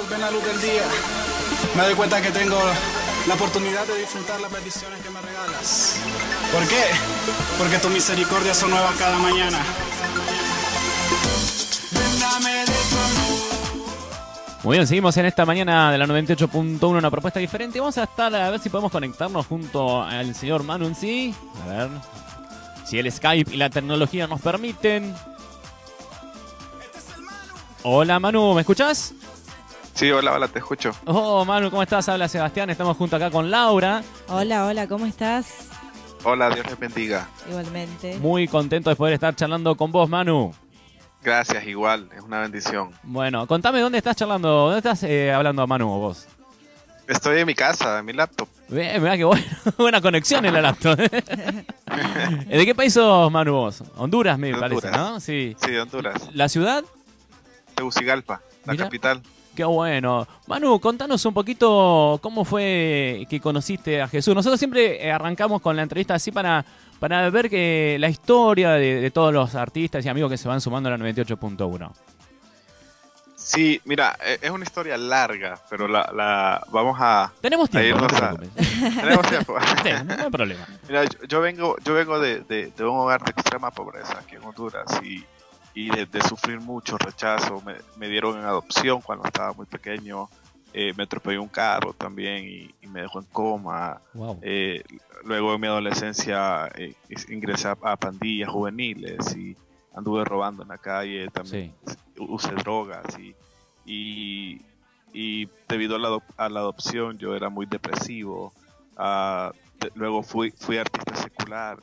ven la luz del día, me doy cuenta que tengo la oportunidad de disfrutar las bendiciones que me regalas. ¿Por qué? Porque tus misericordias son nuevas cada mañana. Muy bien, seguimos en esta mañana de la 98.1, una propuesta diferente. Vamos a estar a ver si podemos conectarnos junto al señor Manu, ¿sí? A ver si el Skype y la tecnología nos permiten. Hola Manu, ¿me escuchás? Sí, hola, te escucho. Oh, Manu, ¿cómo estás? Habla Sebastián, estamos junto acá con Laura. Hola, ¿cómo estás? Hola, Dios les bendiga. Igualmente. Muy contento de poder estar charlando con vos, Manu. Gracias, igual, es una bendición. Bueno, contame dónde estás charlando, dónde estás hablando a Manu vos. Estoy en mi casa, en mi laptop. Mirá que buena conexión en la laptop. ¿De qué país sos, Manu, vos? Honduras, me parece, ¿no? Sí. Sí, de Honduras. ¿La ciudad? Tegucigalpa, la capital. Qué bueno. Manu, contanos un poquito cómo fue que conociste a Jesús. Nosotros siempre arrancamos con la entrevista así para ver que la historia de todos los artistas y amigos que se van sumando a la 98.1. Sí, mira, es una historia larga, pero vamos a... Tenemos tiempo, no te preocupes. Tenemos tiempo. Sí, no hay problema. Mira, yo vengo de un hogar de extrema pobreza aquí en Honduras y de sufrir mucho rechazo. Me dieron en adopción cuando estaba muy pequeño. Me atropelló un carro también y me dejó en coma. Wow. Luego en mi adolescencia ingresé a pandillas juveniles y anduve robando en la calle. También usé drogas y debido a la adopción yo era muy depresivo. Luego fui artista secular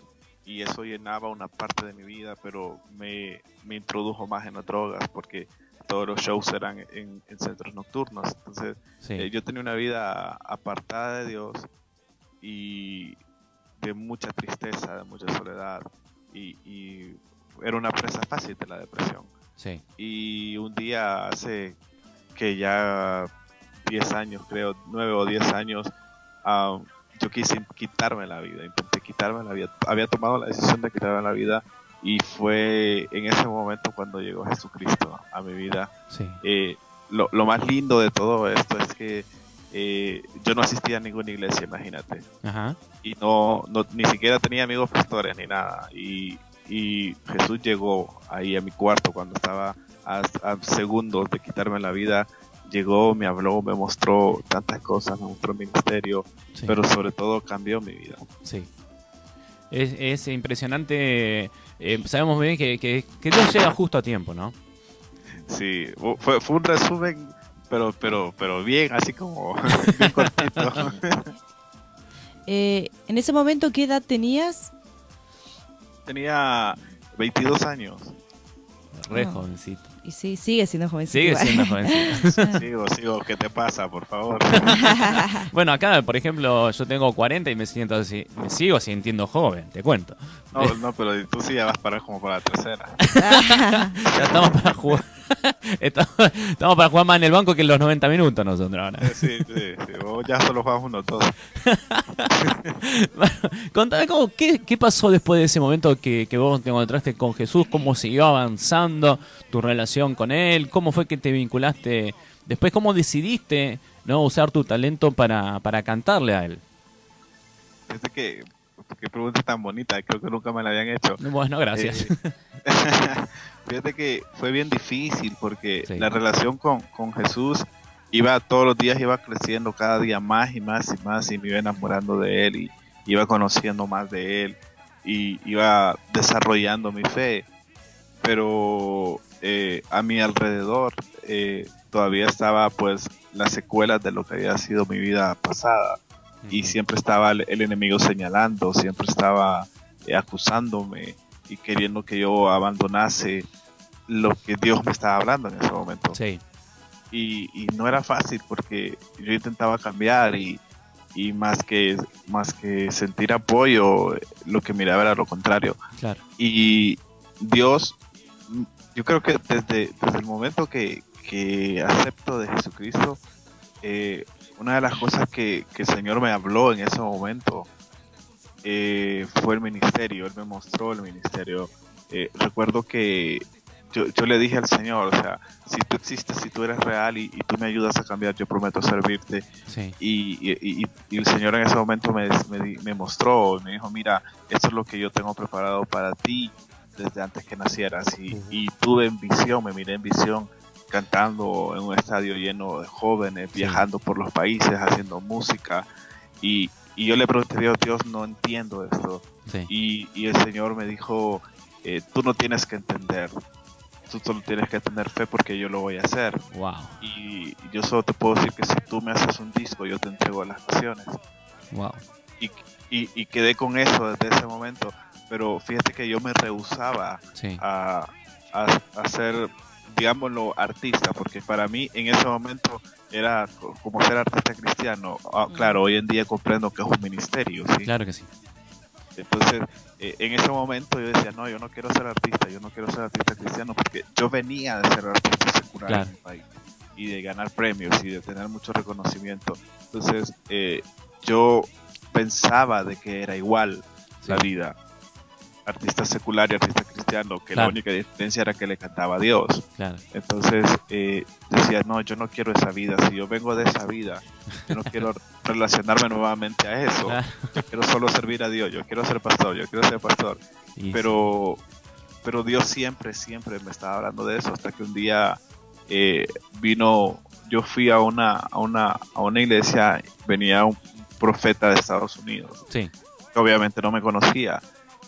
y eso llenaba una parte de mi vida, pero me introdujo más en las drogas porque todos los shows eran en centros nocturnos. Entonces yo tenía una vida apartada de Dios y de mucha tristeza, de mucha soledad y era una presa fácil de la depresión. Sí. Y un día hace que ya 10 años, creo, 9 o 10 años, yo quise quitarme la vida, intenté quitarme la vida. Había tomado la decisión de quitarme la vida y fue en ese momento cuando llegó Jesucristo a mi vida. Sí. Lo más lindo de todo esto es que yo no asistía a ninguna iglesia, imagínate. Ajá. Y ni siquiera tenía amigos pastores ni nada. Y Jesús llegó ahí a mi cuarto cuando estaba a segundos de quitarme la vida. Llegó, me habló, me mostró tantas cosas, me mostró el ministerio, pero sobre todo cambió mi vida. Sí. Es impresionante. Sabemos bien que Dios llega justo a tiempo, ¿no? Sí, fue un resumen, pero bien, así como bien cortito. En ese momento, ¿qué edad tenías? Tenía 22 años. Re jovencito. Y sí, sigue siendo jovencito. Sigue siendo jovencito. Sigo. ¿Qué te pasa, por favor? Bueno, acá, por ejemplo, yo tengo 40 y me sigo sintiendo joven, te cuento. No, pero tú sí ya vas como para la tercera. Ya estamos para jugar. Estamos para jugar más en el banco que en los 90 minutos nosotros ahora. Sí. Vos ya solo jugamos uno todos. Bueno, contame qué pasó después de ese momento que vos te encontraste con Jesús, cómo siguió avanzando tu relación con Él, cómo fue que te vinculaste después, cómo decidiste no usar tu talento para cantarle a Él. Fíjate qué pregunta tan bonita, creo que nunca me la habían hecho. Bueno, gracias. Fíjate que fue bien difícil porque la relación con Jesús todos los días iba creciendo cada día más y más y más y me iba enamorando de Él y iba conociendo más de Él y iba desarrollando mi fe, pero a mi alrededor todavía estaba pues las secuelas de lo que había sido mi vida pasada y siempre estaba el enemigo señalando, siempre estaba acusándome y queriendo que yo abandonase lo que Dios me estaba hablando en ese momento. Sí. Y no era fácil porque yo intentaba cambiar y más que sentir apoyo, lo que miraba era lo contrario. Claro. Y Dios, yo creo que desde el momento que acepto de Jesucristo, una de las cosas que el Señor me habló en ese momento fue el ministerio. Él me mostró el ministerio. Recuerdo que yo le dije al Señor, o sea, si tú existes, si tú eres real y tú me ayudas a cambiar, yo prometo servirte. Sí. Y el Señor en ese momento me mostró, me dijo, mira, esto es lo que yo tengo preparado para ti desde antes que nacieras. Y tuve en visión, me miré en visión, cantando en un estadio lleno de jóvenes, viajando por los países, haciendo música. Y yo le pregunté a Dios, no entiendo esto. Sí. Y el Señor me dijo, tú no tienes que entender, tú solo tienes que tener fe porque yo lo voy a hacer. Wow. Y yo solo te puedo decir que si tú me haces un disco, yo te entrego a las naciones. Wow. Y quedé con eso desde ese momento. Pero fíjate que yo me rehusaba Sí. a ser, digámoslo, artista, porque para mí en ese momento era como ser artista cristiano. Claro, hoy en día comprendo que es un ministerio, ¿sí? Claro que sí. Entonces, en ese momento yo decía, no, yo no quiero ser artista, yo no quiero ser artista cristiano, porque yo venía de ser artista secular, claro, en mi país, y de ganar premios y de tener mucho reconocimiento. Entonces, yo pensaba de que era igual la vida, artista secular y artista cristiano, que claro, la única diferencia era que le cantaba a Dios. Claro. Entonces decía, no, yo no quiero esa vida, si yo vengo de esa vida, yo no quiero relacionarme nuevamente a eso, Claro. yo quiero solo servir a Dios, yo quiero ser pastor, pero Dios siempre me estaba hablando de eso, hasta que un día vino, yo fui a una iglesia, venía un profeta de Estados Unidos, sí, que obviamente no me conocía,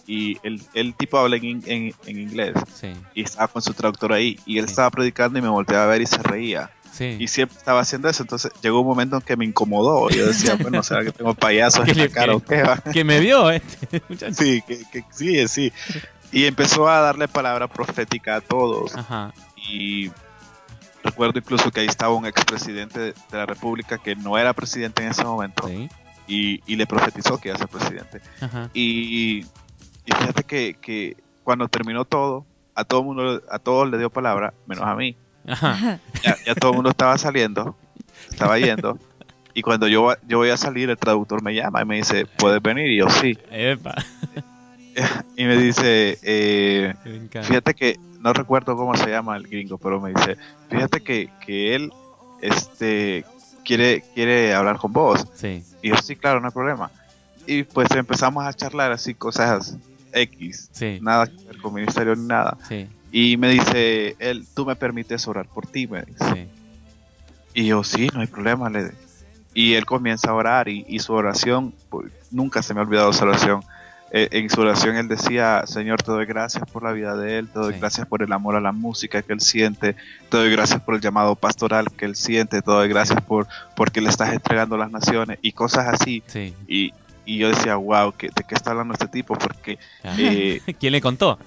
y el tipo habla en inglés, sí, y estaba con su traductor ahí, y él estaba predicando y me volteaba a ver y se reía, sí, y siempre estaba haciendo eso. Entonces llegó un momento en que me incomodó, y yo decía, bueno, ¿será que tengo payasos en la cara o qué va? que me vio este muchacho. Sí, sí, y empezó a darle palabra profética a todos. Ajá. Y recuerdo incluso que ahí estaba un expresidente de la República que no era presidente en ese momento, Sí. y le profetizó que iba a ser presidente. Ajá. Y fíjate que cuando terminó todo, a todos le dio palabra, menos a mí. Ajá. Ya todo el mundo estaba yendo, y cuando yo voy a salir, el traductor me llama y me dice, ¿puedes venir? Y yo, sí. Epa. Y me dice, Me encanta. fíjate que, no recuerdo cómo se llama el gringo, pero me dice, fíjate que él quiere hablar con vos. Sí. Y yo, sí, claro, no hay problema. Y pues empezamos a charlar así, cosas X, Sí. nada que ver con ministerio ni nada. Sí. Y me dice, tú me permites orar por ti, me dice. Sí. Y yo, sí, no hay problema. Y él comienza a orar, y su oración, pues, nunca se me ha olvidado esa oración. En su oración él decía, Señor, te doy gracias por la vida de él, te doy Sí. gracias por el amor a la música que él siente, te doy gracias por el llamado pastoral que él siente, te doy gracias porque le estás entregando las naciones, y cosas así. Sí. Y yo decía, wow, ¿de qué está hablando este tipo? Porque Ajá. ¿Quién le contó?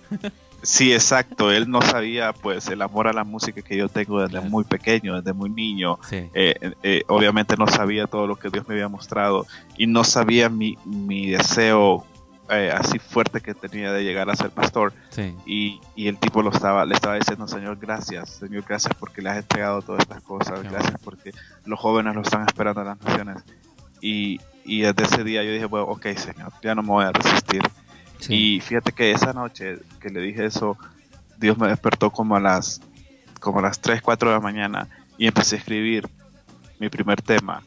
sí, exacto, él no sabía pues el amor a la música que yo tengo desde Claro. muy pequeño, desde muy niño. Sí. Obviamente no sabía todo lo que Dios me había mostrado, y no sabía mi deseo así fuerte que tenía de llegar a ser pastor. Sí. Y el tipo le estaba diciendo, Señor, gracias porque le has entregado todas estas cosas, Qué gracias porque los jóvenes lo están esperando en las naciones. Y desde ese día yo dije, bueno, ok, Señor, ya no me voy a resistir. Sí. Y fíjate que esa noche que le dije eso, Dios me despertó como a las 3, 4 de la mañana, y empecé a escribir mi primer tema.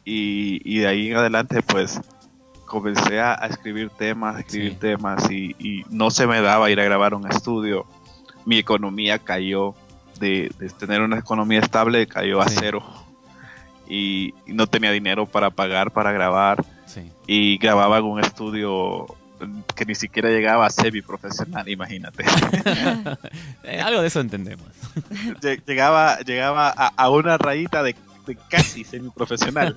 Y de ahí en adelante pues comencé a escribir temas, y no se me daba ir a grabar un estudio. Mi economía cayó, de tener una economía estable, cayó a Sí. cero. Y no tenía dinero para pagar para grabar, Sí. y grababa en un estudio que ni siquiera llegaba a semi-profesional, imagínate. Algo de eso entendemos. llegaba a una rayita de casi semi-profesional.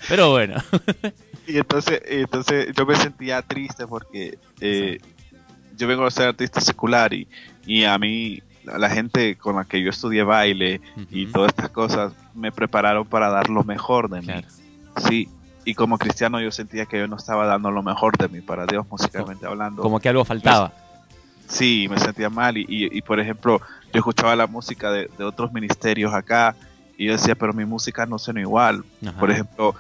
Pero bueno. Y entonces yo me sentía triste porque yo vengo a ser artista secular, y a mí, la gente con la que yo estudié baile y Ujú. todas estas cosas me prepararon para dar lo mejor de mí. Claro. Sí, y como cristiano yo sentía que yo no estaba dando lo mejor de mí para Dios, musicalmente hablando. Como que algo faltaba. Sí, me sentía mal, y por ejemplo, yo escuchaba la música de otros ministerios acá, y yo decía, pero mi música no suena igual. Ajá. Por ejemplo,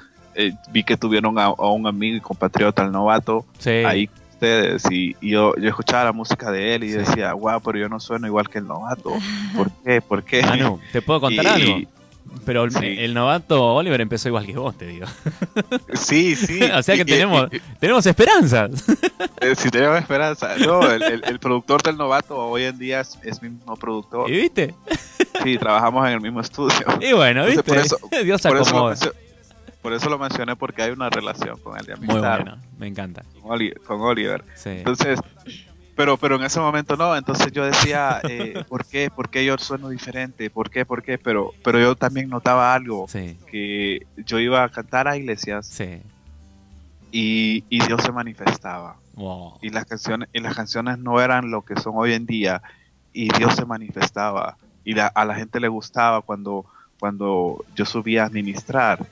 vi que tuvieron a un amigo y compatriota, el Novato, Sí. ahí ustedes y yo escuchaba la música de él y decía, wow, pero yo no sueno igual que el novato. ¿Por qué? ¿Por qué? Manu, ¿te puedo contar algo? Pero sí. el novato Oliver empezó igual que vos, te digo. Sí, sí. O sea que tenemos esperanzas. Sí, tenemos esperanza. No, el productor del novato hoy en día es mi mismo productor. ¿Y viste? Sí, trabajamos en el mismo estudio. Y bueno, ¿viste? Dios acomoda. Por eso lo mencioné, porque hay una relación con él de amistad. Muy bueno, me encanta. Con Oliver. Sí. Entonces, pero en ese momento no. Entonces yo decía, ¿por qué? ¿Por qué yo sueno diferente? ¿Por qué? ¿Por qué? Pero yo también notaba algo, que yo iba a cantar a iglesias y Dios se manifestaba. Wow. Y las canciones no eran lo que son hoy en día, y Dios se manifestaba. Y a la gente le gustaba cuando yo subía a ministrar.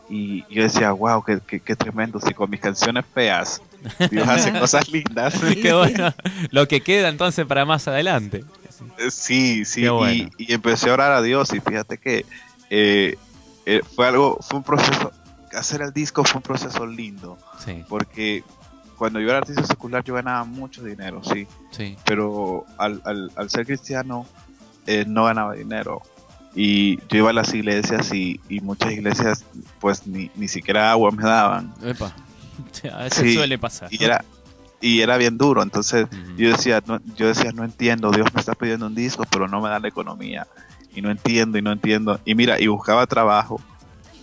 Y yo decía, wow, qué tremendo. Si con mis canciones feas Dios hace cosas lindas. Qué bueno. Lo que queda entonces para más adelante. Sí. Bueno. Y empecé a orar a Dios. Y fíjate que fue un proceso. Hacer el disco fue un proceso lindo. Sí. Porque cuando yo era artista secular yo ganaba mucho dinero, sí. Pero al ser cristiano no ganaba dinero. Y yo iba a las iglesias y muchas iglesias pues ni siquiera agua me daban. Epa. A veces suele pasar. Y era bien duro. Entonces yo decía, no entiendo, Dios me está pidiendo un disco, pero no me da la economía. Y no entiendo. Y mira, y buscaba trabajo.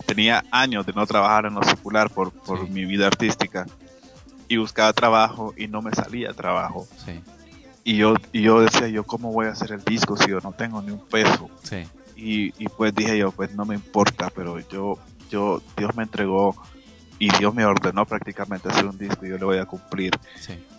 Tenía años de no trabajar en lo secular por mi vida artística. Y buscaba trabajo y no me salía trabajo. Y yo decía, ¿cómo voy a hacer el disco si yo no tengo ni un peso? Y pues dije yo, pues no me importa, pero Dios me entregó y Dios me ordenó prácticamente hacer un disco y yo le voy a cumplir.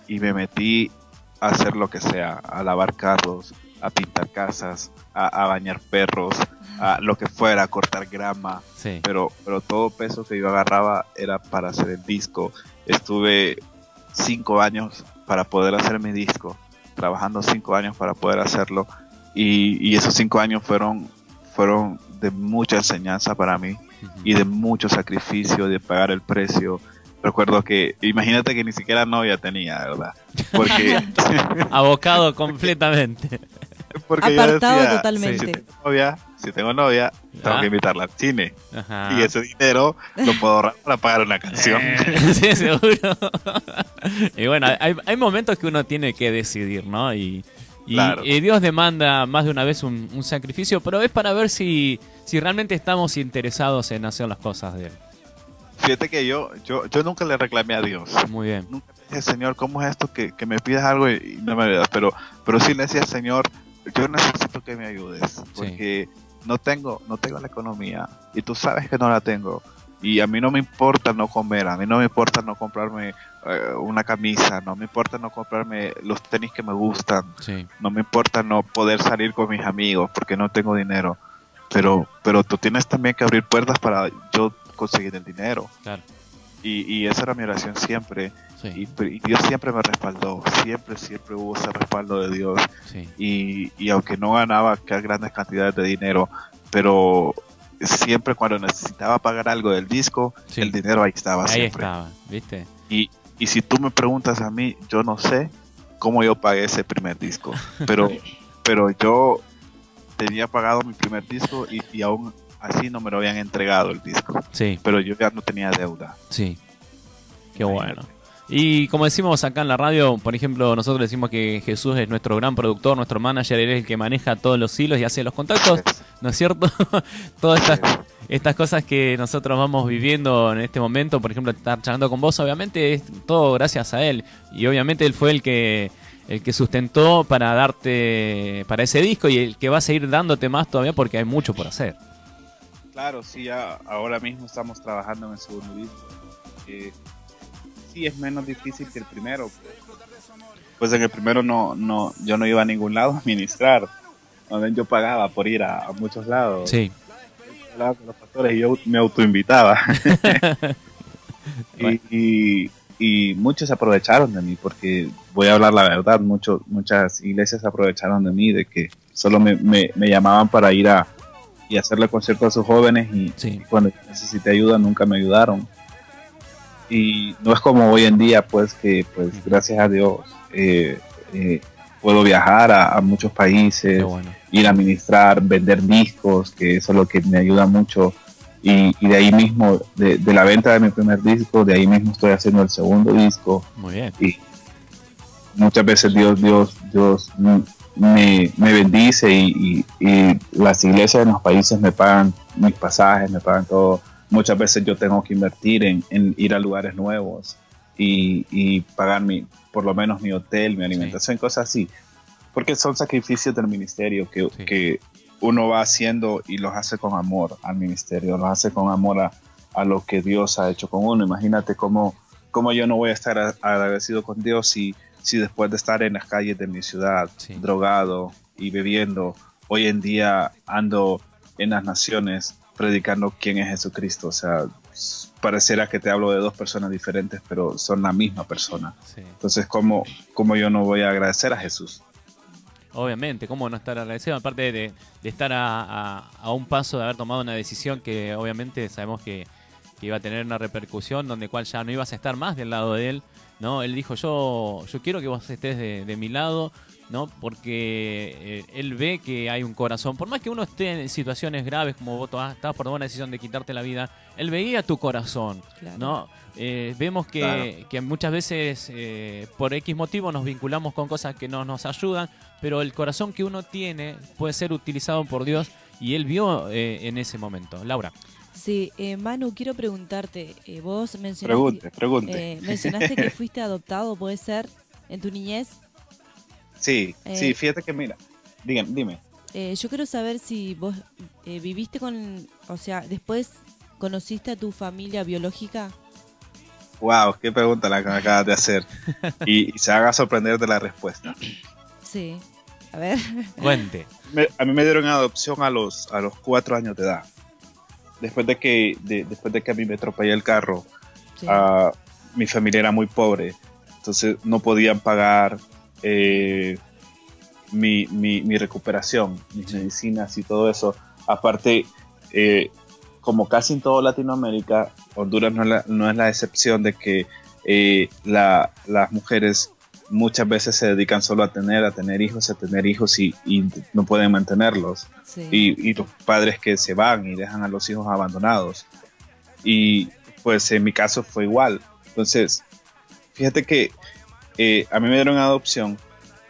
Y me metí a hacer lo que sea, a lavar carros, a pintar casas, a bañar perros, a lo que fuera, a cortar grama. Pero todo peso que yo agarraba era para hacer el disco. Estuve 5 años para poder hacer mi disco, trabajando 5 años para poder hacerlo, y esos 5 años fueron de mucha enseñanza para mí y de mucho sacrificio, de pagar el precio. Recuerdo que, imagínate que ni siquiera novia tenía, ¿verdad? Porque abocado completamente. Porque apartado yo decía, totalmente. Si tengo novia, tengo que invitarla al cine. Y ese dinero lo puedo ahorrar para pagar una canción. Sí, seguro. Y bueno, hay momentos que uno tiene que decidir, ¿no? Y Dios demanda más de una vez un sacrificio, pero es para ver si realmente estamos interesados en hacer las cosas de Él. Fíjate que yo nunca le reclamé a Dios. Muy bien. Nunca le dije, Señor, ¿cómo es esto que me pides algo y no me ayudas? Pero sí le decía, Señor, yo necesito que me ayudes, porque no tengo la economía y tú sabes que no la tengo. Y a mí no me importa no comer, a mí no me importa no comprarme una camisa, no me importa no comprarme los tenis que me gustan, no me importa no poder salir con mis amigos porque no tengo dinero, pero tú tienes también que abrir puertas para yo conseguir el dinero. Claro. Y esa era mi oración siempre. Y Dios siempre me respaldó, siempre hubo ese respaldo de Dios. Y aunque no ganaba grandes cantidades de dinero, pero siempre cuando necesitaba pagar algo del disco, el dinero ahí estaba siempre. Ahí estaba, ¿viste? Y si tú me preguntas a mí, yo no sé cómo yo pagué ese primer disco, pero yo tenía pagado mi primer disco y aún así no me lo habían entregado el disco. Pero yo ya no tenía deuda. Qué bueno. Y como decimos acá en la radio, por ejemplo, nosotros decimos que Jesús es nuestro gran productor, nuestro manager, él es el que maneja todos los hilos y hace los contactos, ¿no es cierto? Todas estas cosas que nosotros vamos viviendo en este momento, por ejemplo, estar charlando con vos, obviamente es todo gracias a él. Y obviamente él fue el que sustentó para darte, para ese disco, y el que va a seguir dándote más todavía porque hay mucho por hacer. Claro, sí, ahora mismo estamos trabajando en el segundo disco. Sí, es menos difícil que el primero. Pues en el primero yo no iba a ningún lado a ministrar. Donde yo pagaba por ir a muchos lados. Hablaba con los pastores y yo me autoinvitaba. y muchos se aprovecharon de mí, porque voy a hablar la verdad, muchas iglesias se aprovecharon de mí, de que solo me llamaban para ir y hacerle conciertos a sus jóvenes y cuando necesité ayuda nunca me ayudaron. Y no es como hoy en día, pues que pues gracias a Dios puedo viajar a muchos países, bueno. Ir a ministrar, vender discos, que eso es lo que me ayuda mucho. Y de ahí mismo, de la venta de mi primer disco, de ahí mismo estoy haciendo el segundo disco. Muy bien. Y muchas veces Dios me bendice y las iglesias en los países me pagan mis pasajes, me pagan todo. Muchas veces yo tengo que invertir en ir a lugares nuevos y pagar por lo menos mi hotel, mi alimentación, cosas así. Porque son sacrificios del ministerio que uno va haciendo y los hace con amor al ministerio, los hace con amor a lo que Dios ha hecho con uno. Imagínate cómo yo no voy a estar agradecido con Dios si después de estar en las calles de mi ciudad, drogado y bebiendo, hoy en día ando en las naciones predicando quién es Jesucristo. O sea, pareciera que te hablo de dos personas diferentes, pero son la misma persona. Sí. Entonces, ¿cómo yo no voy a agradecer a Jesús? Obviamente, ¿cómo no estar agradecido? Aparte de estar a un paso de haber tomado una decisión que obviamente sabemos que iba a tener una repercusión donde cual ya no ibas a estar más del lado de él, ¿no? Él dijo, yo quiero que vos estés de mi lado, ¿no? Porque él ve que hay un corazón. Por más que uno esté en situaciones graves, como vos estabas por tomar una decisión de quitarte la vida, él veía tu corazón, claro. ¿No? Vemos que muchas veces por X motivo nos vinculamos con cosas que no nos ayudan, pero el corazón que uno tiene puede ser utilizado por Dios y él vio en ese momento. Laura. Sí, Manu, quiero preguntarte, vos mencionaste, mencionaste que fuiste adoptado, ¿puede ser? ¿En tu niñez? Sí, fíjate que mira, dime. Yo quiero saber si vos viviste o sea, después conociste a tu familia biológica. Wow, qué pregunta la que me acabas de hacer. y se haga sorprender de la respuesta. Sí, a ver. Cuente. A mí me dieron adopción a los 4 años de edad. Después de que a mí me atropellé el carro, sí. Mi familia era muy pobre, entonces no podían pagar mi recuperación, mis medicinas y todo eso. Aparte, como casi en toda Latinoamérica, Honduras no es la excepción de que las mujeres muchas veces se dedican solo a tener hijos y no pueden mantenerlos. Sí. Y los padres que se van y dejan a los hijos abandonados. Y pues en mi caso fue igual. Entonces, fíjate que a mí me dieron adopción.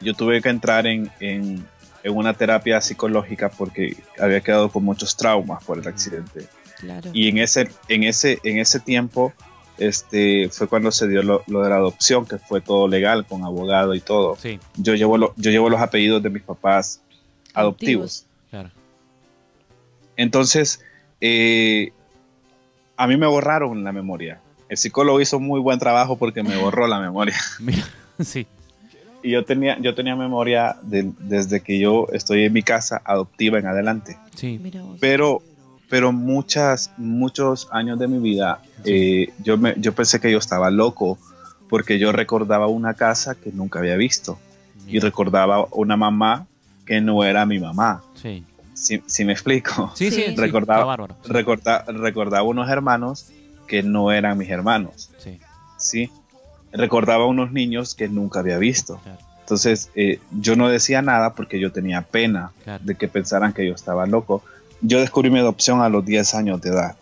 Yo tuve que entrar en una terapia psicológica porque había quedado con muchos traumas por el accidente. Claro. Y en ese tiempo fue cuando se dio lo de la adopción, que fue todo legal, con abogado y todo. Sí. Yo llevo los apellidos de mis papás adoptivos. Claro. Entonces, a mí me borraron la memoria. El psicólogo hizo muy buen trabajo porque me borró la memoria. Mira, sí. Y yo tenía memoria desde que yo estoy en mi casa adoptiva en adelante. Sí. Pero muchos años de mi vida, sí. Yo pensé que yo estaba loco porque yo recordaba una casa que nunca había visto. Mira. Y recordaba una mamá que no era mi mamá. Sí. ¿Sí me explico? Sí. Recordaba unos hermanos que no eran mis hermanos. Sí. Recordaba unos niños que nunca había visto. Claro. Entonces, yo no decía nada porque yo tenía pena, claro, de que pensaran que yo estaba loco. Yo descubrí mi adopción a los 10 años de edad.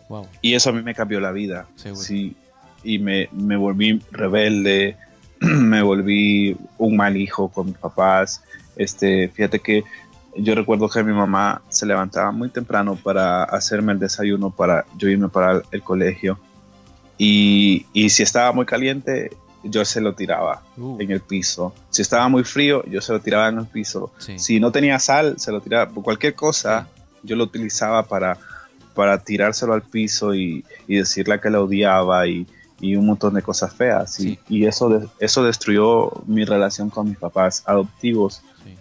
Wow. Y eso a mí me cambió la vida. Seguro. Sí. Y me volví rebelde, me volví un mal hijo con mis papás. Fíjate que yo recuerdo que mi mamá se levantaba muy temprano para hacerme el desayuno para yo irme para el colegio. Y si estaba muy caliente, yo se lo tiraba en el piso. Si estaba muy frío, yo se lo tiraba en el piso. Sí. Si no tenía sal, se lo tiraba. Cualquier cosa, sí, yo lo utilizaba para tirárselo al piso y decirle que la odiaba y un montón de cosas feas. Sí. Y eso destruyó mi relación con mis papás adoptivos, sí,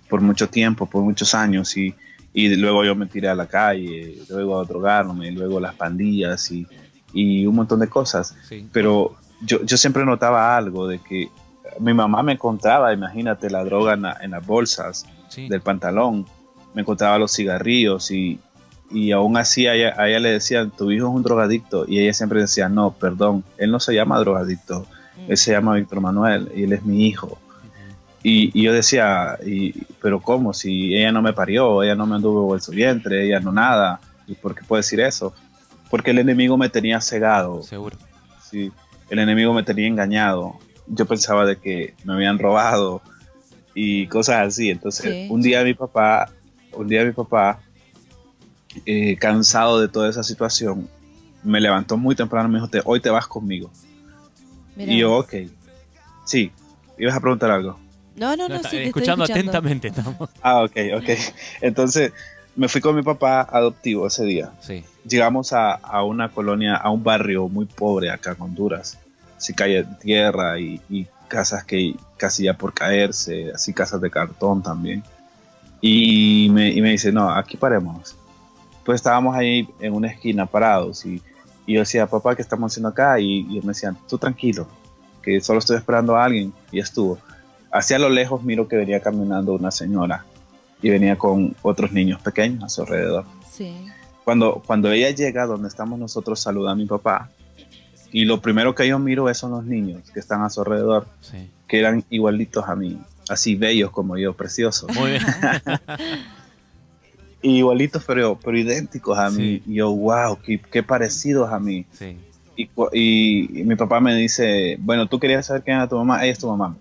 por mucho tiempo, por muchos años. Y luego yo me tiré a la calle, luego a drogarme, luego las pandillas y un montón de cosas. Sí. Pero yo siempre notaba algo de que mi mamá me encontraba, imagínate, la droga en las bolsas, sí, del pantalón, me encontraba los cigarrillos y y aún así a ella le decían, tu hijo es un drogadicto, y ella siempre decía, no, perdón, él no se llama drogadicto, él se llama Víctor Manuel y él es mi hijo. Y yo decía, pero ¿cómo? Si ella no me parió, ella no me anduvo en su vientre, ella no nada. ¿Y por qué puedo decir eso? Porque el enemigo me tenía cegado. Seguro. Sí, el enemigo me tenía engañado. Yo pensaba de que me habían robado y cosas así. Entonces, Sí. un día mi papá, cansado de toda esa situación, me levantó muy temprano y me dijo, hoy te vas conmigo. Mirá. Y yo, ok. Sí, ibas a preguntar algo. No, sí, te escuchando estoy atentamente estamos. Ah, ok. Entonces, me fui con mi papá adoptivo ese día. Sí. Llegamos a una colonia, a un barrio muy pobre acá en Honduras. Así calle de tierra y casas que casi ya por caerse, así casas de cartón también. Y me dice, no, aquí paremos. Pues estábamos ahí en una esquina parados y yo decía, papá, ¿qué estamos haciendo acá? Y él me decía, tú tranquilo, que solo estoy esperando a alguien. Y estuvo. Hacia lo lejos miro que venía caminando una señora y venía con otros niños pequeños a su alrededor. Sí. Cuando ella llega donde estamos nosotros, saluda a mi papá y lo primero que yo miro son los niños que están a su alrededor, Sí. que eran igualitos a mí, así bellos como yo, preciosos. Muy bien. Igualitos pero idénticos a mí. Sí. Y yo, wow, qué parecidos a mí. Sí. Y mi papá me dice, bueno, ¿tú querías saber quién era tu mamá? Ella es tu mamá.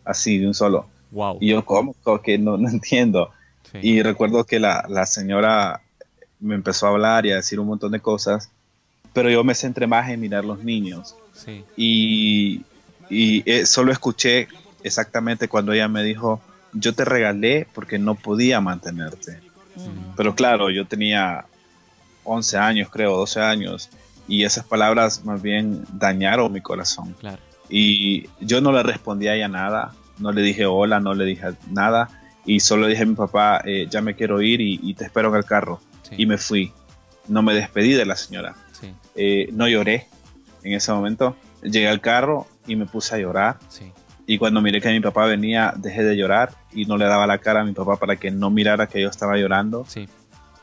Así, de un solo. Wow. Y yo, ¿cómo? Que no entiendo. Sí. Y recuerdo que la señora me empezó a hablar y a decir un montón de cosas, pero yo me centré más en mirar los niños. Sí. Y solo escuché exactamente cuando ella me dijo, yo te regalé porque no podía mantenerte. Pero claro, yo tenía 11 años, creo, 12 años, y esas palabras más bien dañaron mi corazón. Claro. Y yo no le respondí a ella nada, no le dije hola, no le dije nada, y solo dije a mi papá, ya me quiero ir y te espero en el carro. Sí. Y me fui. No me despedí de la señora. Sí. No lloré en ese momento. Llegué al carro y me puse a llorar. Sí. Y cuando miré que mi papá venía, dejé de llorar y no le daba la cara a mi papá para que no mirara que yo estaba llorando. Sí.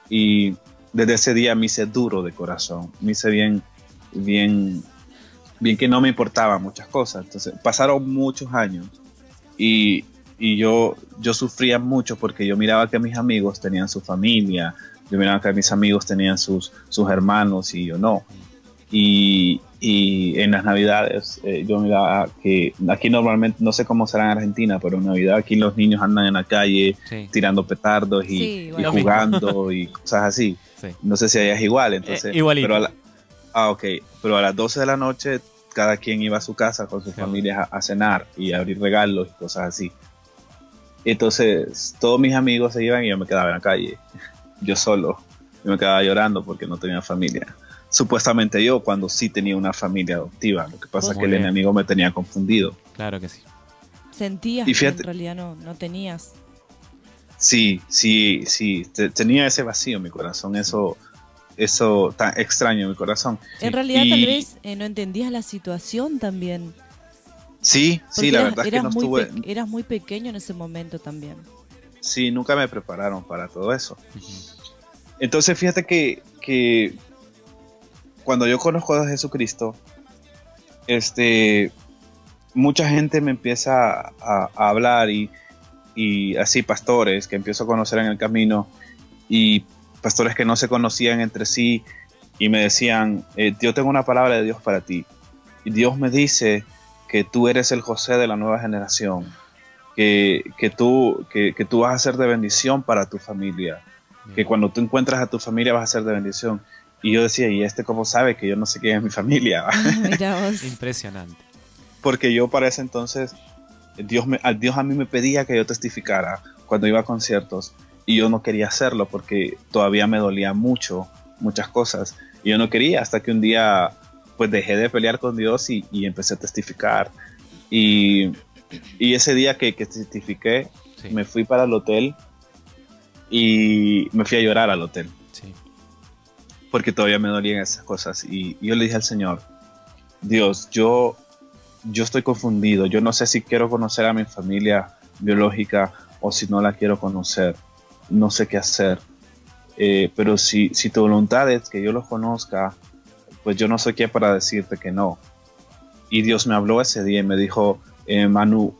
Y desde ese día me hice duro de corazón. Me hice bien que no me importaban muchas cosas. Entonces pasaron muchos años y yo sufría mucho porque yo miraba que mis amigos tenían su familia, yo miraba que mis amigos tenían sus hermanos y yo no. Y en las Navidades yo miraba que aquí normalmente, no sé cómo será en Argentina, pero en Navidad aquí los niños andan en la calle Sí. tirando petardos Sí, y igual. jugando y cosas así. Sí. No sé si allá es igual, entonces. Igualito. Pero a las 12 de la noche cada quien iba a su casa con sus Sí. familias a cenar y a abrir regalos y cosas así. Entonces todos mis amigos se iban y yo me quedaba en la calle, yo solo. Yo me quedaba llorando porque no tenía familia. Supuestamente yo, cuando sí tenía una familia adoptiva. Lo que pasa es que el Muy bien. enemigo me tenía confundido. Claro que sí. Sentías Y que fíjate- en realidad no tenías. Sí, tenía ese vacío en mi corazón, eso tan extraño en mi corazón. En realidad Y- tal vez no entendías la situación también. Sí, Porque la verdad es que no muy estuve... eras muy pequeño en ese momento también. Sí, nunca me prepararon para todo eso. Entonces fíjate que cuando yo conozco a Jesucristo, mucha gente me empieza a hablar y así pastores que empiezo a conocer en el camino y pastores que no se conocían entre sí y me decían, yo tengo una palabra de Dios para ti y Dios me dice que tú eres el José de la nueva generación, que tú vas a ser de bendición para tu familia, que cuando tú encuentras a tu familia vas a ser de bendición. Y yo decía, ¿y cómo sabe que yo no sé quién es mi familia? Mirá vos. Impresionante. Porque yo para ese entonces, Dios a mí me pedía que yo testificara cuando iba a conciertos y yo no quería hacerlo porque todavía me dolía muchas cosas. Y yo no quería hasta que un día pues dejé de pelear con Dios y empecé a testificar. Y ese día que testifiqué, Sí. me fui para el hotel y me fui a llorar al hotel. Sí. Porque todavía me dolían esas cosas. Y yo le dije al Señor, Dios, yo estoy confundido. Yo no sé si quiero conocer a mi familia biológica o si no la quiero conocer. No sé qué hacer. pero si tu voluntad es que yo los conozca, pues yo no soy quien para decirte que no. Y Dios me habló ese día y me dijo, Manu,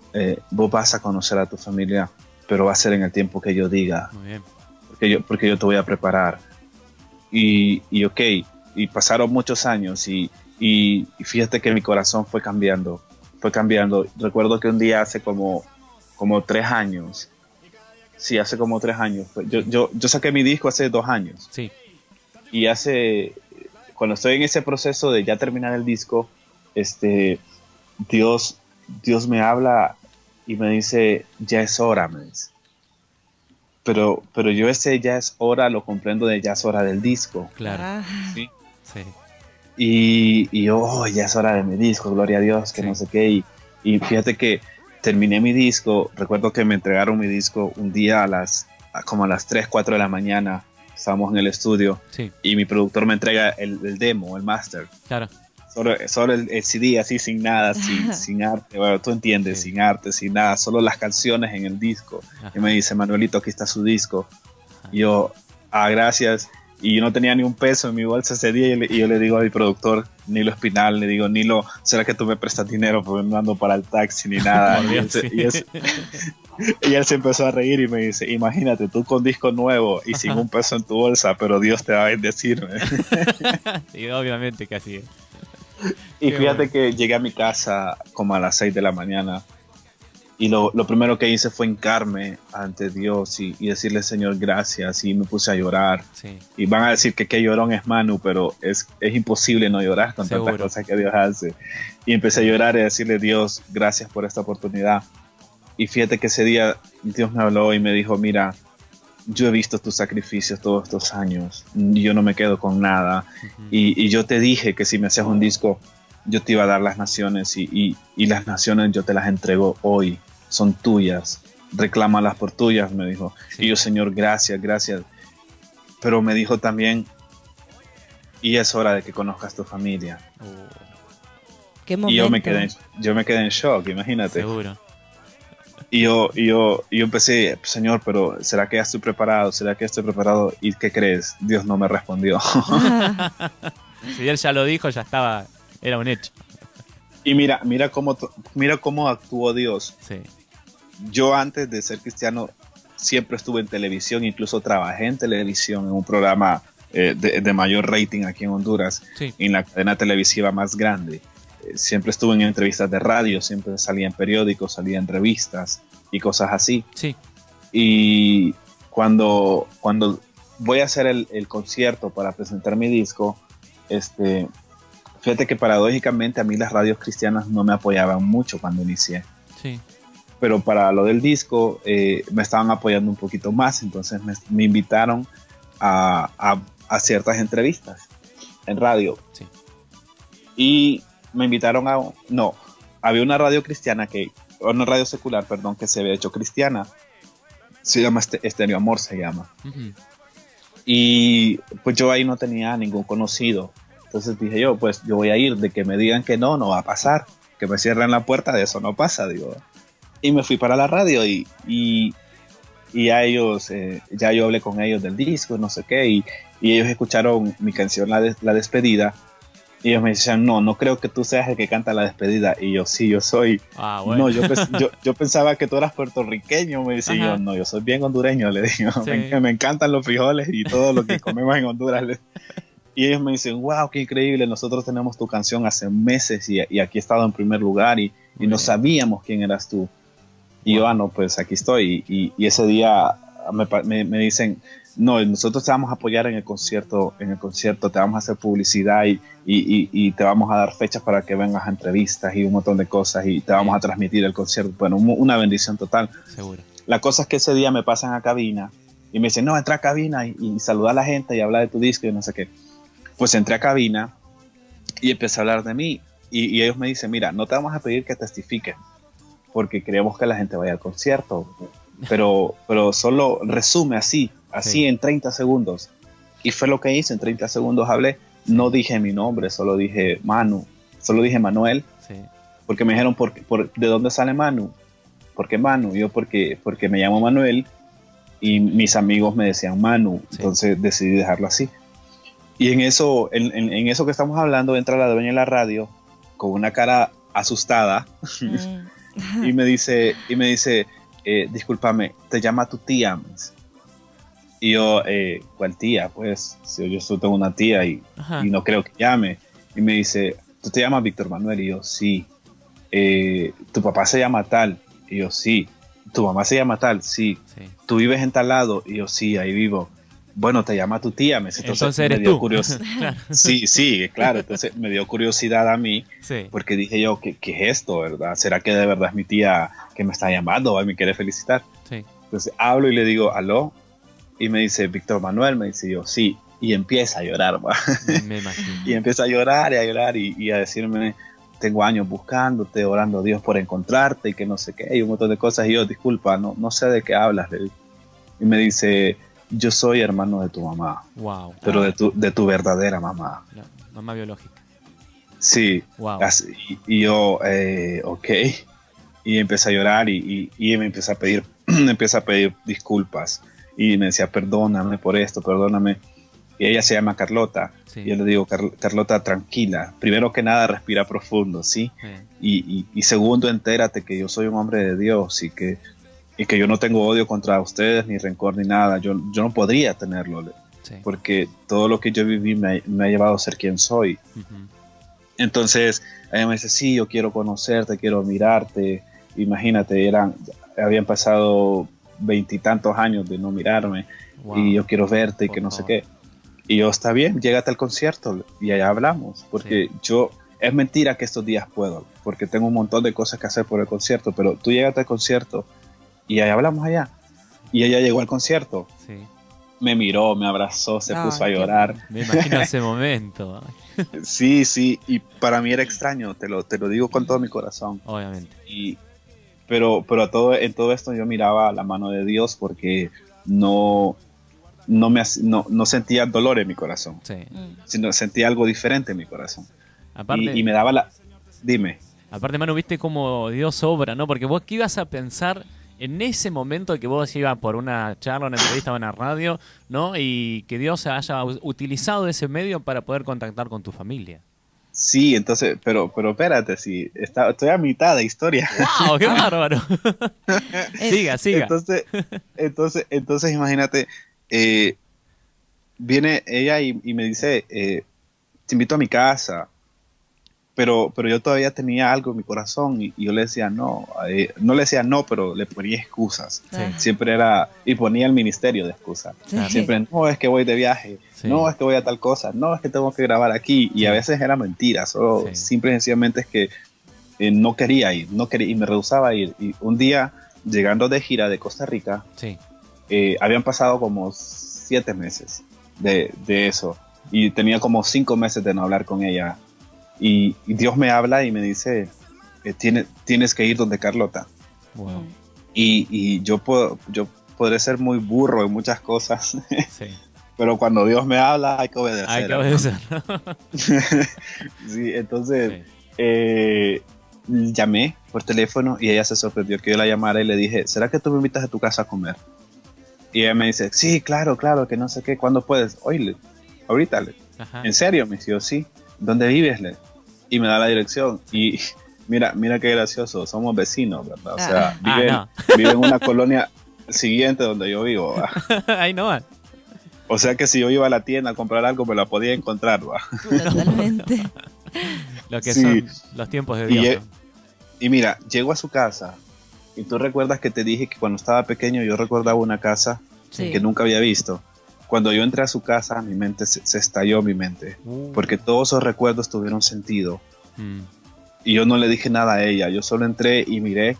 vos vas a conocer a tu familia, pero va a ser en el tiempo que yo diga. Muy bien. Porque yo te voy a preparar. Y ok, y pasaron muchos años y fíjate que mi corazón fue cambiando. Recuerdo que un día hace como 3 años, sí, hace como 3 años, yo saqué mi disco hace 2 años. Sí. Y cuando estoy en ese proceso de ya terminar el disco, Dios me habla y me dice, ya es hora, me dice. Pero yo ese ya es hora lo comprendo de ya es hora del disco. Claro. ¿Sí? Sí. Y yo, ya es hora de mi disco, gloria a Dios, que no sé qué. Y fíjate que terminé mi disco, recuerdo que me entregaron mi disco un día como a las 3, 4 de la mañana, estábamos en el estudio, sí. Y mi productor me entrega el demo, el master. Claro. Solo el CD, así sin nada, sin arte, bueno, tú entiendes, sí. sin arte, sin nada, solo las canciones en el disco. Ajá. Y me dice, Manuelito, aquí está su disco. Y yo, gracias. Y yo no tenía ni un peso en mi bolsa ese día y yo le digo a mi productor, Nilo Espinal, le digo, Nilo, ¿será que tú me prestas dinero? Porque no ando para el taxi ni nada. Y él se empezó a reír y me dice, imagínate, tú con disco nuevo y sin un peso en tu bolsa, pero Dios te va a bendecir. Sí, obviamente que así es. Y fíjate que llegué a mi casa como a las 6 de la mañana y lo primero que hice fue hincarme ante Dios y decirle, Señor, gracias, y me puse a llorar. Sí. Y van a decir que qué llorón es Manu, pero es imposible no llorar con Seguro. tantas cosas que Dios hace. Y empecé a llorar y a decirle, Dios, gracias por esta oportunidad. Y fíjate que ese día Dios me habló y me dijo, mira, yo he visto tus sacrificios todos estos años, yo no me quedo con nada. Uh-huh. Y yo te dije que si me hacías un disco, yo te iba a dar las naciones y las naciones yo te las entrego hoy, son tuyas, reclámalas por tuyas, me dijo. Sí. Y yo, Señor, gracias. Pero me dijo también, y es hora de que conozcas tu familia. ¿Qué momento? Y yo me quedé en shock, imagínate. Seguro. Y yo empecé, Señor, pero ¿será que ya estoy preparado? ¿Y qué crees? Dios no me respondió. Si él ya lo dijo, ya estaba, era un hecho. Y mira cómo actuó Dios. Sí. Yo antes de ser cristiano siempre estuve en televisión, incluso trabajé en televisión en un programa de mayor rating aquí en Honduras, sí. En la cadena televisiva más grande. Siempre estuve en entrevistas de radio, siempre salía en periódicos, salía en revistas y cosas así. Sí. Y cuando voy a hacer el concierto para presentar mi disco, fíjate que paradójicamente a mí las radios cristianas no me apoyaban mucho cuando inicié. Sí. Pero para lo del disco me estaban apoyando un poquito más, entonces me invitaron a ciertas entrevistas en radio. Sí. Y me invitaron había una radio cristiana una radio secular, perdón, que se había hecho cristiana. Se llama Estéreo Amor, se llama. Uh-huh. Y pues yo ahí no tenía ningún conocido. Entonces dije yo voy a ir, de que me digan que no va a pasar. Que me cierren la puerta, de eso no pasa, digo. Y me fui para la radio y a ellos, ya yo hablé con ellos del disco, no sé qué, y ellos escucharon mi canción, La Despedida. Y ellos me decían, no creo que tú seas el que canta La Despedida. Y yo, sí, yo soy. Bueno. No, yo pensaba que tú eras puertorriqueño. Me decía yo, no, yo soy bien hondureño, le digo. Sí. Me encantan los frijoles y todo lo que comemos en Honduras. Y ellos me dicen, wow, qué increíble, nosotros tenemos tu canción hace meses y aquí he estado en primer lugar y no sabíamos quién eras tú. Y yo, no, pues aquí estoy. Y ese día me dicen, no, nosotros te vamos a apoyar en el concierto, te vamos a hacer publicidad y te vamos a dar fechas para que vengas a entrevistas y un montón de cosas y te vamos a transmitir el concierto. Bueno, una bendición total. Seguro. La cosa es que ese día me pasan a cabina y me dicen, no, entra a cabina y saluda a la gente y habla de tu disco y no sé qué. Pues entré a cabina y empecé a hablar de mí y ellos me dicen, mira, no te vamos a pedir que testifiques porque queremos que la gente vaya al concierto, pero solo resume así sí. En 30 segundos. Y fue lo que hice, en 30 segundos hablé, no dije mi nombre, solo dije Manuel, sí. Porque me dijeron, ¿de dónde sale Manu? ¿Por qué Manu? Yo porque me llamo Manuel y mis amigos me decían Manu, entonces decidí dejarlo así. Y en eso que estamos hablando entra la dueña de la radio con una cara asustada y me dice, discúlpame, te llama tu tía. Y yo, ¿cuál tía? Pues yo solo tengo una tía y no creo que llame. Y me dice, ¿tú te llamas Víctor Manuel? Y yo, sí. ¿Tu papá se llama tal? Y yo, sí. ¿Tu mamá se llama tal? Sí. ¿Tú vives en tal lado? Y yo, sí, ahí vivo. Bueno, te llama tu tía. Entonces eres tú. Claro. Sí, claro. Entonces me dio curiosidad a mí, porque dije yo, ¿qué es esto, verdad? ¿Será que de verdad es mi tía que me está llamando o me quiere felicitar? Sí. Entonces hablo y le digo, ¿aló? Y me dice, Víctor Manuel, me dice yo, sí. Y empieza a llorar, ¿va? Me imagino. Y empieza a llorar y a decirme, tengo años buscándote, orando a Dios por encontrarte y que no sé qué, y un montón de cosas. Y yo, disculpa, no sé de qué hablas. Y me dice, yo soy hermano de tu mamá. Wow. Pero de tu verdadera mamá. La mamá biológica. Sí. Wow. Así, y yo, ok. Y empecé a llorar y me empieza a pedir disculpas. Y me decía, perdóname por esto, perdóname. Y ella se llama Carlota. Sí. Y yo le digo, Carlota, tranquila. Primero que nada, respira profundo, ¿sí? Y segundo, entérate que yo soy un hombre de Dios y que yo no tengo odio contra ustedes, ni rencor, ni nada. Yo no podría tenerlo, porque todo lo que yo viví me ha llevado a ser quien soy. Entonces, ella me dice, sí, yo quiero conocerte, quiero mirarte. Imagínate, habían pasado 20 y tantos años de no mirarme, y yo quiero verte y que no sé qué. Y yo, está bien, llégate al concierto y allá hablamos, porque es mentira que estos días puedo, porque tengo un montón de cosas que hacer por el concierto, pero tú llégate al concierto y allá hablamos allá. Y ella llegó al concierto, me miró, me abrazó, se puso a llorar. Me imagino ese momento. Sí, y para mí era extraño, te lo digo con todo mi corazón. Obviamente. Pero en todo esto yo miraba la mano de Dios, porque no sentía dolor en mi corazón, sino sentía algo diferente en mi corazón. Aparte, y me daba Dime. Aparte, Manu, viste cómo Dios obra, ¿no? Porque vos, ¿qué ibas a pensar en ese momento que vos ibas por una charla, una entrevista o una radio, ¿no? Y que Dios haya utilizado ese medio para poder contactar con tu familia. Sí, entonces, pero espérate, sí, estoy a mitad de historia. ¡Wow! ¡Qué bárbaro! Siga. Entonces imagínate, viene ella y me dice, te invito a mi casa, pero yo todavía tenía algo en mi corazón y yo le decía no le decía no, pero le ponía excusas. Siempre y ponía el ministerio de excusas. Siempre, no, es que voy de viaje, no, es que voy a tal cosa, no, es que tengo que grabar aquí, y a veces era mentira, solo simple y sencillamente es que no quería ir y me rehusaba a ir. Y un día, llegando de gira de Costa Rica, habían pasado como 7 meses de eso, y tenía como 5 meses de no hablar con ella, y Dios me habla y me dice, tienes que ir donde Carlota. Wow. Y yo podré ser muy burro en muchas cosas, pero cuando Dios me habla hay que obedecer. Sí, entonces llamé por teléfono y ella se sorprendió que yo la llamara, y le dije, ¿será que tú me invitas a tu casa a comer? Y ella me dice, sí, claro, que no sé qué, ¿cuándo puedes? Oye, ahorita. ¿En serio? Me dice, sí. ¿Dónde vives? Y me da la dirección. Y mira qué gracioso, somos vecinos, ¿verdad? O sea, vive en una colonia siguiente donde yo vivo, ¿va? Ahí no va. O sea que si yo iba a la tienda a comprar algo, me la podía encontrar, ¿va? Totalmente. Lo que son los tiempos de Dios. Y mira, llego a su casa, y tú recuerdas que te dije que cuando estaba pequeño yo recordaba una casa que nunca había visto. Cuando yo entré a su casa, mi mente se estalló, porque todos esos recuerdos tuvieron sentido. Y yo no le dije nada a ella, yo solo entré y miré,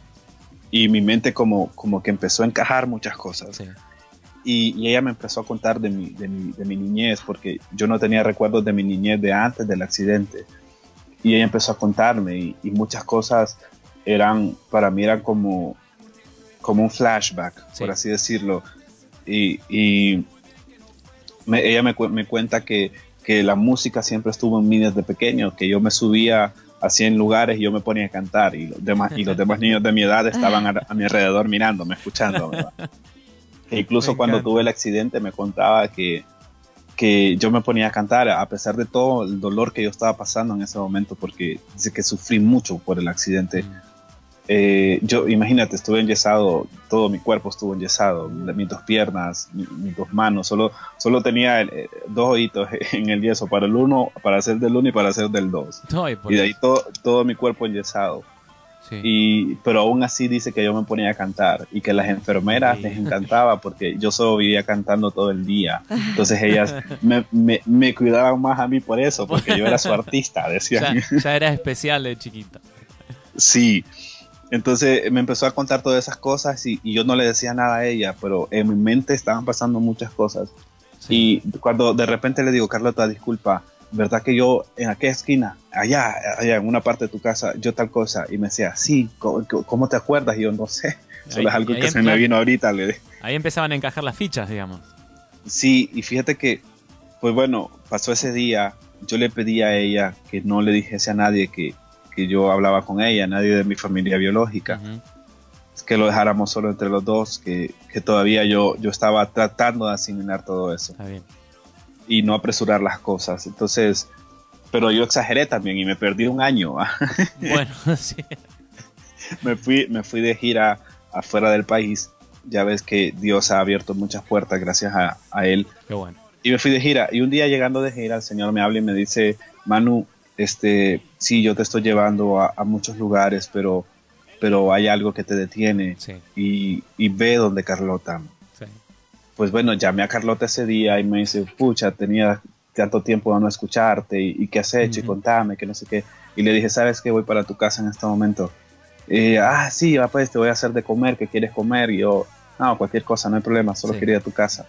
y mi mente como que empezó a encajar muchas cosas. Y ella me empezó a contar de mi niñez, porque yo no tenía recuerdos de mi niñez de antes del accidente. Y ella empezó a contarme, y muchas cosas para mí eran como un flashback, por así decirlo. Ella me cuenta que la música siempre estuvo en mí desde pequeño, que yo me subía así en lugares y yo me ponía a cantar, y los demás niños de mi edad estaban a mi alrededor mirándome, escuchando, ¿verdad? E incluso cuando tuve el accidente me contaba que yo me ponía a cantar a pesar de todo el dolor que yo estaba pasando en ese momento, porque dice que sufrí mucho por el accidente. Yo, imagínate, estuve enyesado, todo mi cuerpo estuvo enyesado, mis dos piernas, mis dos manos, solo tenía dos ojitos en el yeso, para hacer del 1 y para hacer del 2. Y de ahí todo mi cuerpo enyesado. Sí. Pero aún así dice que yo me ponía a cantar y que las enfermeras les encantaba porque yo solo vivía cantando todo el día. Entonces ellas me cuidaban más a mí por eso, porque yo era su artista, decían. Ya era especial de chiquita. Sí. Entonces me empezó a contar todas esas cosas y yo no le decía nada a ella, pero en mi mente estaban pasando muchas cosas. Sí. Y cuando de repente le digo, Carlota, disculpa, ¿verdad que yo en aquella esquina, allá en una parte de tu casa, yo tal cosa? Y me decía, sí, ¿cómo te acuerdas? Y yo no sé, solo es algo que se me vino ahorita. Ahí empezaban a encajar las fichas, digamos. Sí, y fíjate que, pues bueno, pasó ese día, yo le pedí a ella que no le dijese a nadie que yo hablaba con ella, nadie de mi familia biológica, que lo dejáramos solo entre los dos, que todavía yo estaba tratando de asimilar todo eso. Está bien. Y no apresurar las cosas. Entonces, pero yo exageré también y me perdí un año. Bueno, sí. Me fui de gira afuera del país. Ya ves que Dios ha abierto muchas puertas gracias a Él. Qué bueno. Y me fui de gira. Y un día llegando de gira, el Señor me habla y me dice, Manu, sí, yo te estoy llevando a muchos lugares, pero hay algo que te detiene. Sí. Y ve donde Carlota. Pues bueno, llamé a Carlota ese día y me dice, pucha, tenía tanto tiempo de no escucharte y qué has hecho y contame, que no sé qué. Y le dije, ¿sabes qué? Voy para tu casa en este momento. Sí, pues te voy a hacer de comer, ¿qué quieres comer? Y yo, no, cualquier cosa, no hay problema, solo quería ir a tu casa.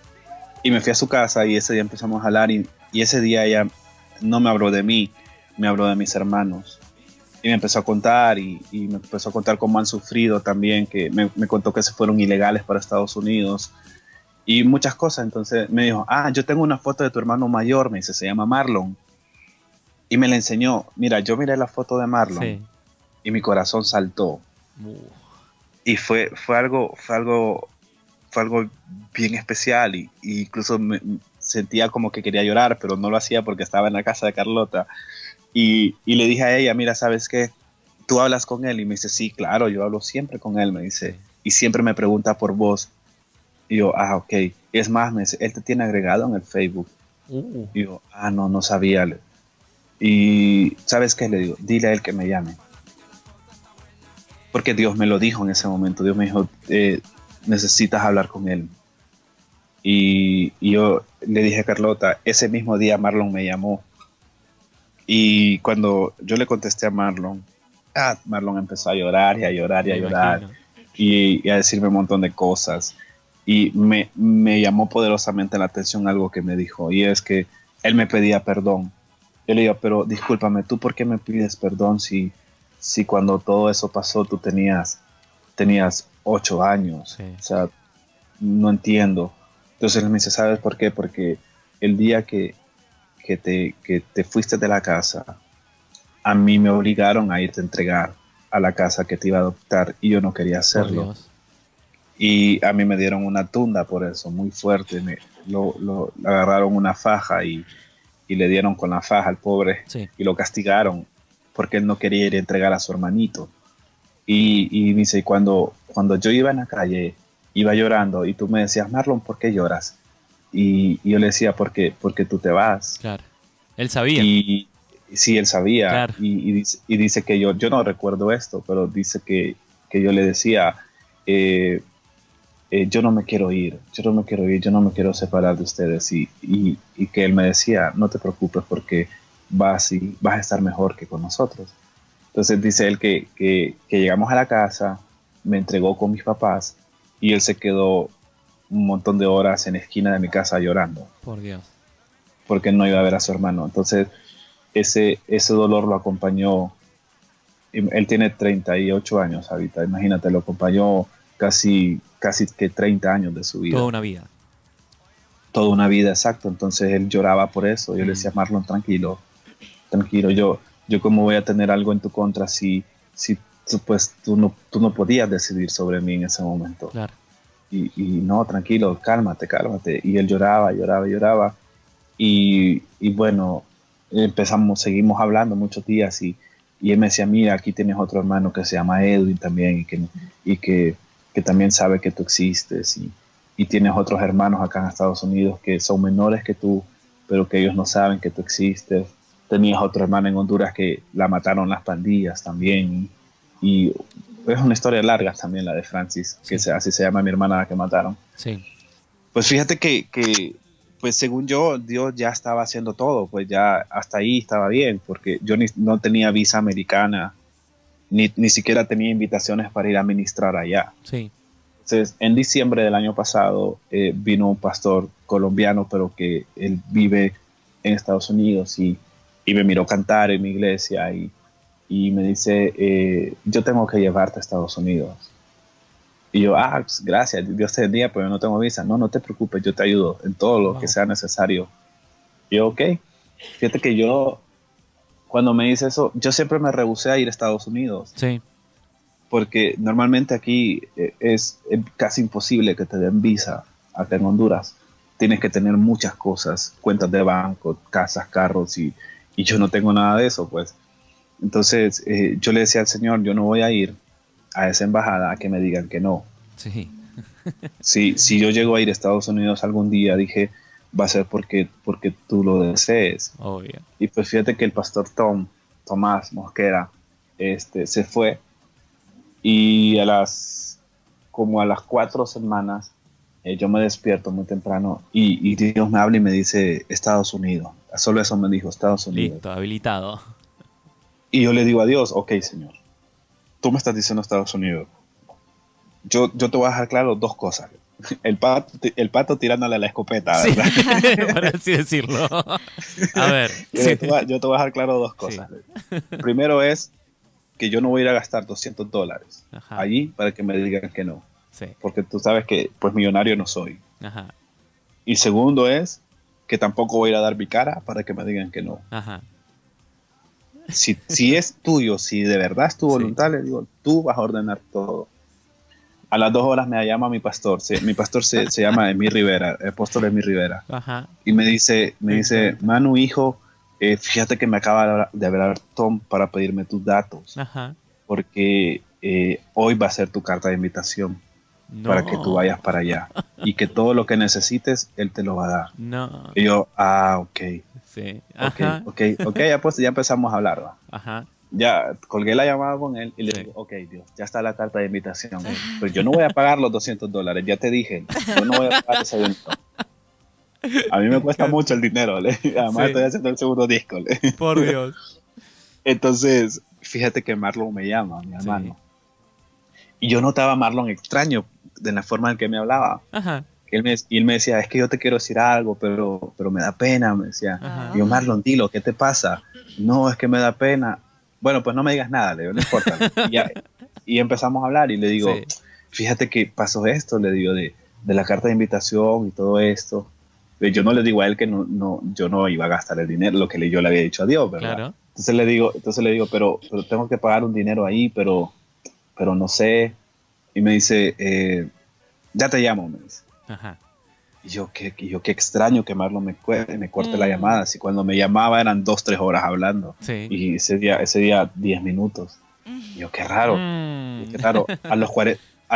Y me fui a su casa y ese día empezamos a hablar y ese día ella no me habló de mí, me habló de mis hermanos. Y me empezó a contar y me empezó a contar cómo han sufrido también, que me contó que se fueron ilegales para Estados Unidos. Y muchas cosas. Entonces me dijo, yo tengo una foto de tu hermano mayor, me dice, se llama Marlon. Y me la enseñó. Mira, yo miré la foto de Marlon y mi corazón saltó. Y fue algo bien especial y incluso me sentía como que quería llorar, pero no lo hacía porque estaba en la casa de Carlota. Y le dije a ella, mira, ¿sabes qué? ¿Tú hablas con él? Y me dice, sí, claro, yo hablo siempre con él, me dice. Y siempre me pregunta por vos. Y yo, ok. Y es más, me dice, él te tiene agregado en el Facebook. Y yo, no sabía. Y ¿sabes qué? Le digo, dile a él que me llame. Porque Dios me lo dijo en ese momento. Dios me dijo, necesitas hablar con él. Y yo le dije a Carlota, ese mismo día Marlon me llamó. Y cuando yo le contesté a Marlon, Marlon empezó a llorar y a llorar y a llorar. Y a decirme un montón de cosas. Y me llamó poderosamente la atención algo que me dijo, y es que él me pedía perdón. Yo le digo, pero discúlpame, ¿tú por qué me pides perdón si cuando todo eso pasó tú tenías 8 años? Sí. O sea, no entiendo. Entonces él me dice, ¿sabes por qué? Porque el día que te fuiste de la casa, a mí me obligaron a irte a entregar a la casa que te iba a adoptar y yo no quería hacerlo. Y a mí me dieron una tunda por eso, muy fuerte. Le agarraron una faja y le dieron con la faja al pobre y lo castigaron porque él no quería ir a entregar a su hermanito. Y me dice, cuando yo iba en la calle, iba llorando y tú me decías, Marlon, ¿por qué lloras? Y yo le decía, porque tú te vas. Claro, él sabía. Y sí, él sabía. Claro. Y dice que yo no recuerdo esto, pero dice que yo le decía, yo no me quiero ir, yo no me quiero separar de ustedes. Y que él me decía, no te preocupes porque vas a estar mejor que con nosotros. Entonces dice él que llegamos a la casa, me entregó con mis papás y él se quedó un montón de horas en la esquina de mi casa llorando. Por Dios. Porque no iba a ver a su hermano. Entonces ese dolor lo acompañó. Él tiene 38 años ahorita, imagínate, lo acompañó casi que 30 años de su vida. Toda una vida. Toda una vida, exacto. Entonces él lloraba por eso. Yo le decía, Marlon, tranquilo, yo cómo voy a tener algo en tu contra si pues tú no podías decidir sobre mí en ese momento. Claro. y no, tranquilo, cálmate, cálmate. Y él lloraba, lloraba, lloraba. Y bueno, seguimos hablando muchos días y él me decía, mira, aquí tienes otro hermano que se llama Edwin también y que también sabe que tú existes y tienes otros hermanos acá en Estados Unidos que son menores que tú, pero que ellos no saben que tú existes. Tenías otro hermano en Honduras que la mataron las pandillas también y es una historia larga también la de Francis, que así se llama mi hermana la que mataron. Sí. Pues fíjate que pues según yo, Dios ya estaba haciendo todo, pues ya hasta ahí estaba bien, porque yo no tenía visa americana, ni siquiera tenía invitaciones para ir a ministrar allá. Sí. Entonces, en diciembre del año pasado vino un pastor colombiano, pero que él vive en Estados Unidos y me miró cantar en mi iglesia y me dice, yo tengo que llevarte a Estados Unidos. Y yo, pues, gracias, Dios te bendiga, pero yo no tengo visa. No te preocupes, yo te ayudo en todo lo que sea necesario. Y yo, ok. Fíjate que yo, cuando me dice eso, yo siempre me rehusé a ir a Estados Unidos. Sí. Porque normalmente aquí es casi imposible que te den visa acá en Honduras. Tienes que tener muchas cosas, cuentas de banco, casas, carros, y yo no tengo nada de eso, pues. Entonces, yo le decía al Señor, yo no voy a ir a esa embajada a que me digan que no. Sí. Si yo llego a ir a Estados Unidos algún día, dije, va a ser porque tú lo desees. Obvio. Y pues fíjate que el pastor Tomás Mosquera se fue y como a las 4 semanas yo me despierto muy temprano y Dios me habla y me dice Estados Unidos. Solo eso me dijo, Estados Unidos. Listo, habilitado. Y yo le digo a Dios, ok, Señor, tú me estás diciendo Estados Unidos. Yo te voy a dejar claro 2 cosas. El pato tirándole a la escopeta, ¿verdad? Sí, para así decirlo. A ver. Yo te voy a dejar claro 2 cosas. Sí. Primero es que yo no voy a ir a gastar $200 allí para que me digan que no. Sí. Porque tú sabes que pues millonario no soy. Ajá. Y segundo es que tampoco voy a ir a dar mi cara para que me digan que no. Ajá. Si es tuyo, si de verdad es tu voluntad, le digo, tú vas a ordenar todo. A las 2 horas me llama mi pastor. Mi pastor se llama Emir Rivera, el apóstol Emir Rivera. Ajá. Y me dice, Manu, hijo, fíjate que me acaba de hablar Tom para pedirme tus datos. Ajá. Porque hoy va a ser tu carta de invitación para que tú vayas para allá. Y que todo lo que necesites, él te lo va a dar. No. Y yo, ok. Sí. Ajá. Ok, ya empezamos a hablar, ¿va? Ajá. Ya colgué la llamada con él y le digo, ok, Dios, ya está la carta de invitación. Pues yo no voy a pagar los $200, ya te dije, yo no voy a pagar ese evento. A mí me cuesta mucho el dinero, además estoy haciendo el segundo disco. Por Dios. Entonces, fíjate que Marlon me llama, mi hermano. Y yo notaba a Marlon extraño de la forma en que me hablaba. Ajá. Y él me decía, es que yo te quiero decir algo, pero me da pena, me decía. Ajá. Y yo, Marlon, dilo, ¿qué te pasa? No, es que me da pena. Bueno, pues no me digas nada, le digo, no importa. Y empezamos a hablar y le digo, fíjate que pasó esto, le digo, de la carta de invitación y todo esto. Yo no le digo a él que yo no iba a gastar el dinero, lo que yo le había dicho a Dios, ¿verdad? Claro. Entonces le digo, pero tengo que pagar un dinero ahí, pero no sé. Y me dice, ya te llamo, me dice. Ajá. Y yo, qué extraño que Marlon me corte la llamada. Si cuando me llamaba eran 2-3 horas hablando. Sí. Y ese día 10 minutos. Y yo, qué raro. Qué raro. A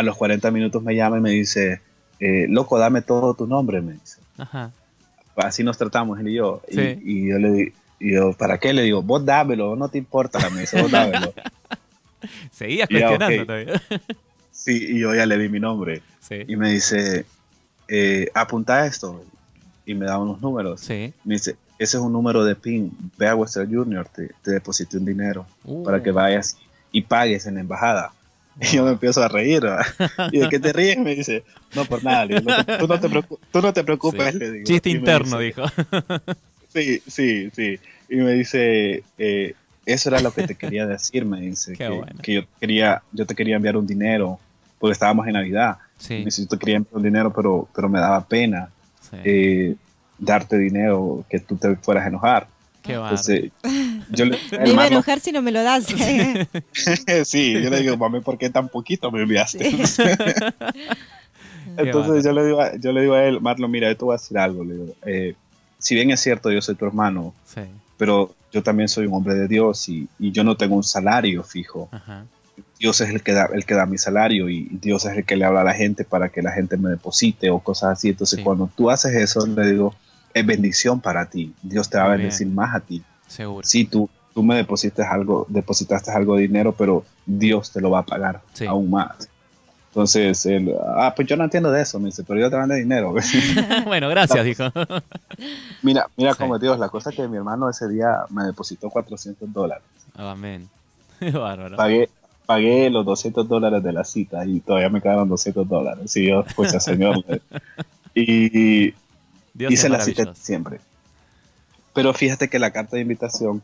los 40 minutos me llama y me dice, loco, dame todo tu nombre, me dice. Ajá. Así nos tratamos él y yo. Sí. Y yo le digo, ¿para qué? Le digo, vos dámelo, no te importa, me dice, vos dámelo. Seguías cuestionando todavía. Sí, y yo ya le di mi nombre. Sí. Y me dice, apunta esto. Y me da unos números. Sí. Me dice, ese es un número de PIN. Ve a Western Junior, te deposité un dinero para que vayas y pagues en la embajada. Y yo me empiezo a reír. ¿Y de qué te ríes? Me dice, no, por nada. Le digo, tú no te preocupes. Sí. Le digo. Chiste interno, dice, dijo. Sí. Y me dice, eso era lo que te quería decir. Me dice que yo te quería enviar un dinero porque estábamos en Navidad. Sí. Me dice, yo te quería enviar un dinero, pero me daba pena darte dinero que tú te fueras a enojar. Qué bárbaro. Yo me iba a enojar si no me lo das. Sí, yo le digo, mami, ¿por qué tan poquito me enviaste? Sí. Entonces yo le digo a él, Marlon, mira, yo te voy a decir algo. Le digo, si bien es cierto, yo soy tu hermano, sí, pero yo también soy un hombre de Dios y yo no tengo un salario fijo. ajá, Dios es el que da mi salario y Dios es el que le habla a la gente para que la gente me deposite o cosas así. Entonces, sí, cuando tú haces eso, le digo, es bendición para ti. Dios te va a muy bendecir bien, más a ti. seguro. Sí, tú me depositaste algo de dinero, pero Dios te lo va a pagar Sí. aún más. Entonces, él, pues yo no entiendo de eso, me dice, pero yo te mando dinero. Bueno, gracias, dijo. Mira Sí. cómo es Dios, la cosa es que mi hermano ese día me depositó $400. Amén. Bárbaro. Pagué los $200 de la cita y todavía me quedaron $200. Y yo, pues, señor. Y Dios hice es la cita maravilloso. siempre. Pero fíjate que la carta de invitación,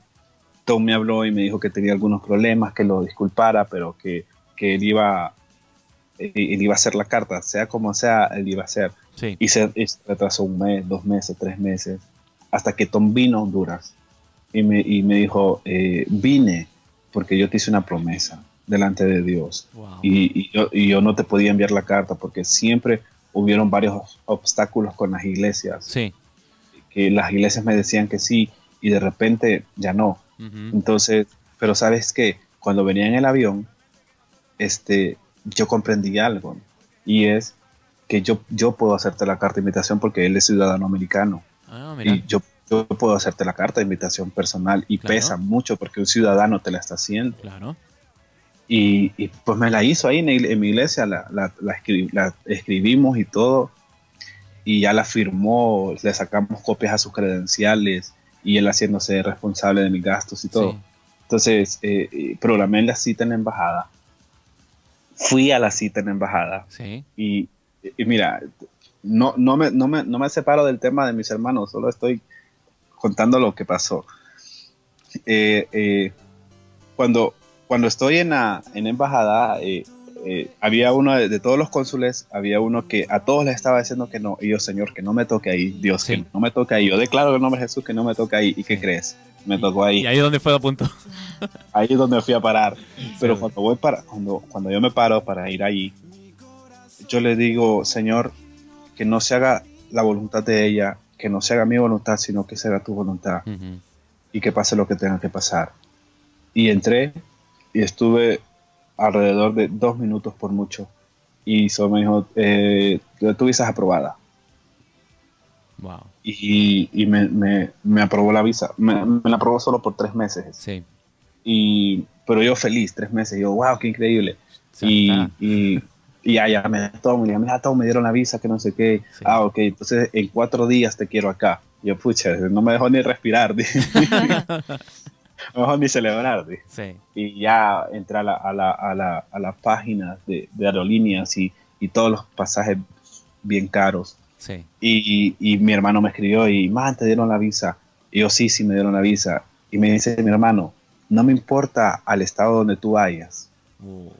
Tom me habló y me dijo que tenía algunos problemas, que lo disculpara, pero que él iba a hacer la carta, sea como sea, él iba a hacer. Sí. Y se retrasó 1 mes, 2 meses, 3 meses, hasta que Tom vino a Honduras y me dijo, vine porque yo te hice una promesa delante de Dios. Wow. Y yo no te podía enviar la carta porque siempre hubieron varios obstáculos con las iglesias. Sí. Que las iglesias me decían que sí y de repente ya no. Ujú. Entonces, pero sabes que cuando venía en el avión, yo comprendí algo y es que yo puedo hacerte la carta de invitación porque él es ciudadano americano. Ah, mira. Y yo puedo hacerte la carta de invitación personal y Claro. pesa mucho porque un ciudadano te la está haciendo. Claro. Y pues me la hizo ahí en mi iglesia, la escribimos y todo, y ya la firmó, le sacamos copias a sus credenciales y él haciéndose responsable de mis gastos y todo. Sí. Entonces, programé la cita en la embajada, fui a la cita en la embajada Sí. y mira, no me separo del tema de mis hermanos, solo estoy contando lo que pasó. Cuando estoy en la embajada, había uno de todos los cónsules, había uno que a todos les estaba diciendo que no, y yo, Señor, que no me toque ahí, Dios, Sí. que no me toque ahí, yo declaro en el nombre de Jesús que no me toque ahí, ¿y qué crees? Me tocó ahí, Y ahí es donde fue a punto. ahí es donde fui a parar, pero Sí. cuando yo me paro para ir allí, yo le digo, Señor, que no se haga la voluntad de ella, que no se haga mi voluntad, sino que se haga tu voluntad, Ujú. y que pase lo que tenga que pasar. Y entré y estuve alrededor de 2 minutos por mucho. Y solo me dijo, tu visa es aprobada. Wow. Y me aprobó la visa. Me la aprobó solo por 3 meses. Sí. Pero yo feliz, 3 meses. Yo, wow, qué increíble. Ya está. Y ya me dieron la visa, que no sé qué. Sí. Ah, ok, entonces en 4 días te quiero acá. Yo, pucha, no me dejó ni respirar. No me dejó ni celebrar. Sí. Y ya entré a la página de aerolíneas y todos los pasajes bien caros. Sí. Y mi hermano me escribió y, man, ¿te dieron la visa? Y yo, sí, me dieron la visa. Y me dice mi hermano, no me importa al estado donde tú vayas,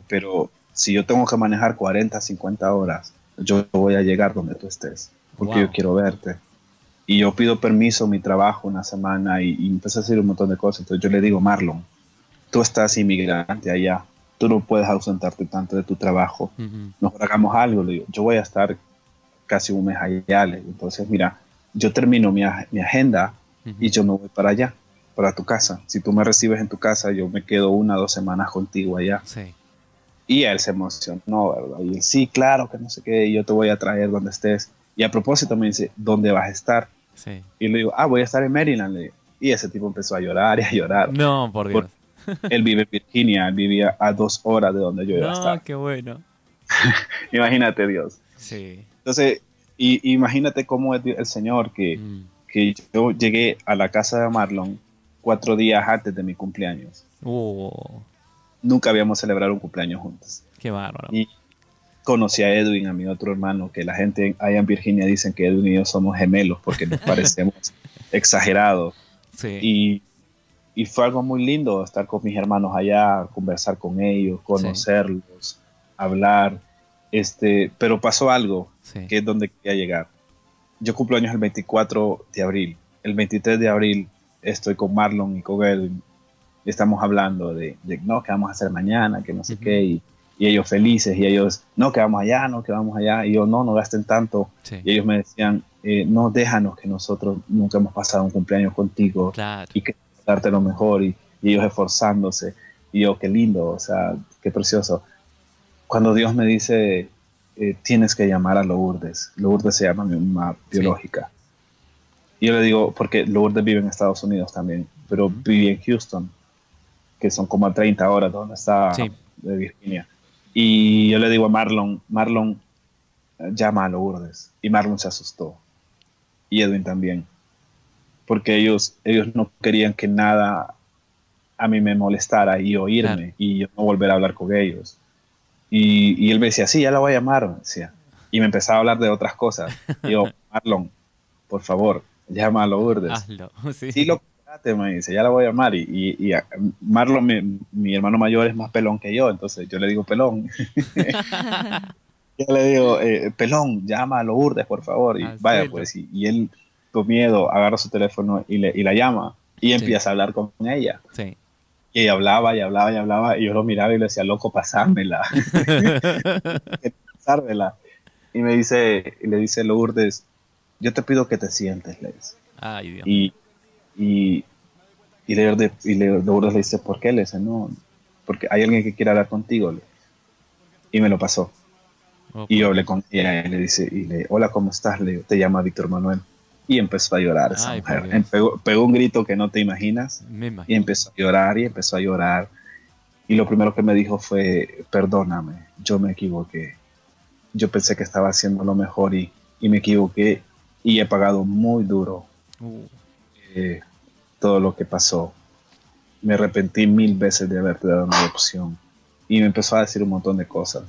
pero si yo tengo que manejar 40, 50 horas, yo voy a llegar donde tú estés, porque Wow. yo quiero verte. Y yo pido permiso en mi trabajo 1 semana y empecé a hacer un montón de cosas. Entonces yo le digo, Marlon, tú estás inmigrante allá, tú no puedes ausentarte tanto de tu trabajo. Ujú. Mejor hagamos algo. Le digo, yo voy a estar casi 1 mes allá. Le digo, entonces, mira, yo termino mi agenda Ujú. y yo me voy para allá, para tu casa. Si tú me recibes en tu casa, yo me quedo 1 o 2 semanas contigo allá. Sí. Y él se emocionó, ¿verdad? Y él, sí, claro, que no sé qué, yo te voy a traer donde estés. Y a propósito me dice, ¿dónde vas a estar? Sí. Y le digo, voy a estar en Maryland. Le digo. Y ese tipo empezó a llorar y a llorar. No, por Dios. Él vive en Virginia, él vivía a 2 horas de donde yo iba a No, estar. qué bueno. Imagínate, Dios. Sí. Entonces, imagínate cómo es el Señor, que yo llegué a la casa de Marlon 4 días antes de mi cumpleaños. Nunca habíamos celebrado un cumpleaños juntos. Qué bárbaro. Y conocí a Edwin, a mi otro hermano, que la gente allá en Virginia dicen que Edwin y yo somos gemelos porque nos parecemos exagerados. Sí. Y fue algo muy lindo estar con mis hermanos allá, conversar con ellos, conocerlos, hablar. Pero pasó algo que es donde quería llegar. Yo cumplo años el 24 de abril. El 23 de abril estoy con Marlon y con Edwin. Estamos hablando de no, qué vamos a hacer mañana, que no sé qué. y ellos felices, y ellos, no, que vamos allá, no, que vamos allá, y yo, no, no gasten tanto, Sí. y ellos me decían, no, déjanos, que nosotros nunca hemos pasado un cumpleaños contigo, Claro. y que darte lo mejor, y ellos esforzándose, y yo, qué lindo, o sea, qué precioso. Cuando Dios me dice, tienes que llamar a Lourdes se llama mi mamá biológica, y yo le digo, porque Lourdes vive en Estados Unidos también, pero vive en Houston, que son como a 30 horas donde está de Virginia. Y yo le digo a Marlon, llama a Lourdes. Y Marlon se asustó. Y Edwin también. Porque ellos no querían que nada a mí me molestara y oírme. Claro. Y yo no volver a hablar con ellos. Y él me decía, sí, ya la voy a llamar. Me decía. Y me empezaba a hablar de otras cosas. Y yo, Marlon, por favor, llama a Lourdes. Hazlo. Sí. Sí, me dice, ya la voy a llamar. Y Marlon, mi hermano mayor, es más pelón que yo, entonces yo le digo pelón. Yo le digo, pelón, llama a Lourdes, por favor. Y vaya, pues, y él, con miedo, agarra su teléfono y la llama. Y empieza a hablar con ella. Sí. Y ella hablaba, y hablaba, y hablaba. Y yo lo miraba y le decía, loco, pasármela. Pasármela. Y le dice Lourdes, yo te pido que te sientes, le dice. Ay, Dios. Y Lourdes le dice, ¿por qué? Le dice, no, porque hay alguien que quiere hablar contigo. Y me lo pasó. Y yo hablé con ella y le dice, hola, ¿cómo estás? Le digo, te llama Víctor Manuel. Y empezó a llorar esa mujer. Pegó un grito que no te imaginas. Y empezó a llorar y empezó a llorar. Y lo primero que me dijo fue, perdóname, yo me equivoqué. Yo pensé que estaba haciendo lo mejor y me equivoqué. Y he pagado muy duro todo lo que pasó. Me arrepentí 1000 veces de haberte dado una adopción. Y me empezó a decir un montón de cosas.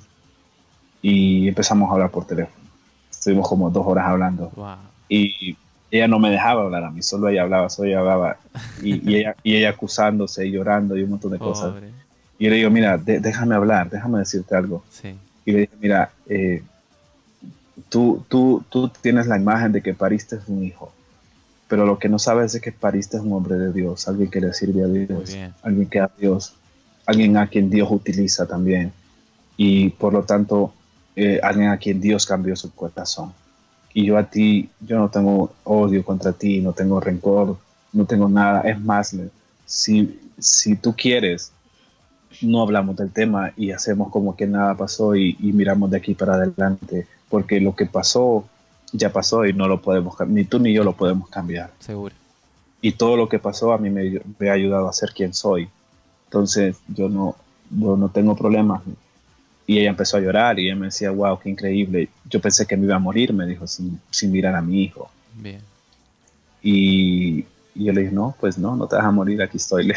Y empezamos a hablar por teléfono. Estuvimos como 2 horas hablando. Wow. Y ella no me dejaba hablar a mí, solo ella hablaba. Y ella acusándose y llorando y un montón de cosas. Y yo le digo, mira, déjame hablar, déjame decirte algo. Sí. Y le dije, mira, tú tienes la imagen de que pariste un hijo, pero lo que no sabes es que pariste es un hombre de Dios, alguien que le sirve a Dios, alguien que a Dios, alguien a quien Dios utiliza también. Y por lo tanto, alguien a quien Dios cambió su corazón. Y yo no tengo odio contra ti, no tengo rencor, no tengo nada. Es más, si tú quieres, no hablamos del tema y hacemos como que nada pasó y miramos de aquí para adelante, porque lo que pasó, ya pasó y no lo podemos cambiar, ni tú ni yo lo podemos cambiar. Seguro. Y todo lo que pasó a mí me ha ayudado a ser quien soy. Entonces yo no tengo problemas. Y ella empezó a llorar y ella me decía, wow, qué increíble. Yo pensé que me iba a morir, me dijo, sin mirar a mi hijo. Bien. Y yo le dije, no, pues no te vas a morir, aquí estoy.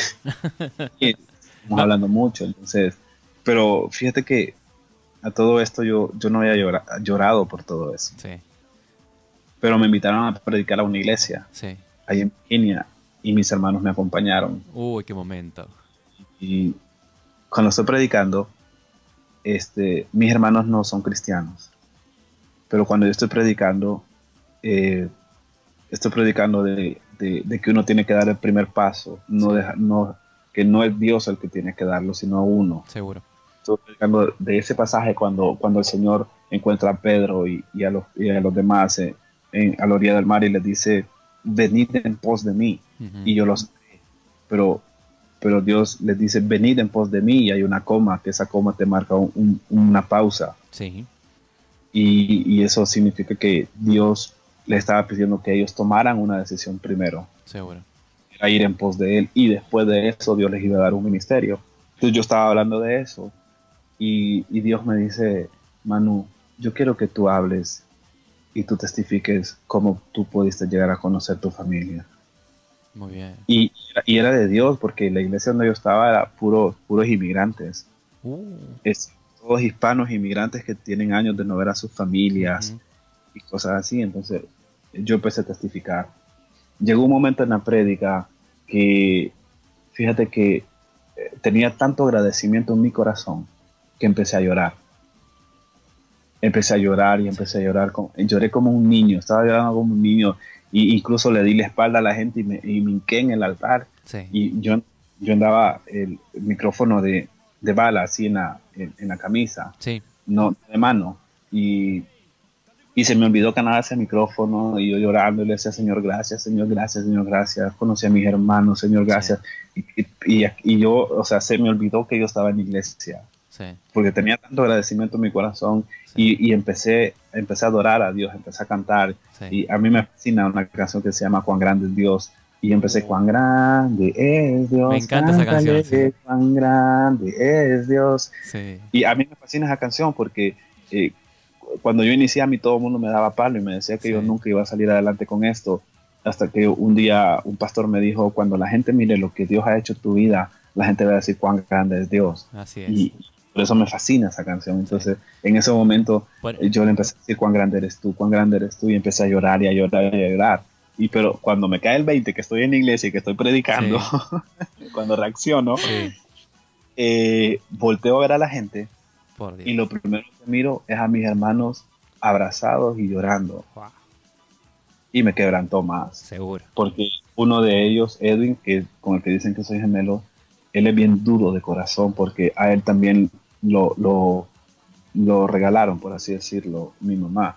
Y estamos hablando mucho, entonces, pero fíjate que a todo esto yo no había llorado por todo eso. Sí. Pero me invitaron a predicar a una iglesia, sí, ahí en Virginia, y mis hermanos me acompañaron. Uy, qué momento. Y cuando estoy predicando, mis hermanos no son cristianos, pero cuando yo estoy predicando de que uno tiene que dar el primer paso, que no es Dios el que tiene que darlo, sino uno. Seguro. Estoy predicando de ese pasaje cuando el Señor encuentra a Pedro y a los demás a la orilla del mar y les dice, venid en pos de mí. Y yo lo sé, pero Dios les dice, venid en pos de mí, y hay una coma, que esa coma te marca una pausa. Sí. Y eso significa que Dios le estaba pidiendo que ellos tomaran una decisión primero. Seguro. Era ir en pos de Él, y después de eso Dios les iba a dar un ministerio. Entonces yo estaba hablando de eso, y Dios me dice, Manu, yo quiero que tú hables y tú testifiques cómo tú pudiste llegar a conocer tu familia. Muy bien. Y era de Dios, porque la iglesia donde yo estaba era puros inmigrantes. Todos hispanos inmigrantes que tienen años de no ver a sus familias y cosas así. Entonces yo empecé a testificar. Llegó un momento en la prédica que, fíjate que tenía tanto agradecimiento en mi corazón que empecé a llorar. Empecé a llorar y empecé a llorar. Lloré como un niño, estaba llorando como un niño. Y incluso le di la espalda a la gente y me hinqué en el altar. Sí. Y yo andaba el micrófono de de bala así en la camisa, sí. no de mano, y se me olvidó ganar ese micrófono y yo llorando le decía, Señor, gracias, Señor, gracias, Señor, gracias, conocí a mis hermanos, Señor, gracias, sí. y yo, o sea, se me olvidó que yo estaba en iglesia, sí. Porque tenía tanto agradecimiento en mi corazón, sí. y empecé a adorar a Dios, empecé a cantar, sí. Y a mí me fascina una canción que se llama Cuán grande es Dios, y empecé, cuán grande es Dios. Me encanta esa canción. Sí. Cuán grande es Dios. Sí. Y a mí me fascina esa canción porque cuando yo inicié, a mí todo el mundo me daba palo y me decía que yo nunca iba a salir adelante con esto. Hasta que un día un pastor me dijo, cuando la gente mire lo que Dios ha hecho en tu vida, la gente va a decir cuán grande es Dios. Así es. Y por eso me fascina esa canción. Entonces, en ese momento, yo le empecé a decir cuán grande eres tú, y empecé a llorar y a llorar y a llorar. Pero cuando me cae el 20 que estoy en la iglesia y que estoy predicando, sí. Cuando reacciono, sí. Volteo a ver a la gente y lo primero que miro es a mis hermanos abrazados y llorando. Wow. Y me quebrantó más. Seguro. Porque uno de ellos, Edwin, con el que dicen que soy gemelo, él es bien duro de corazón porque a él también lo regalaron, por así decirlo, mi mamá.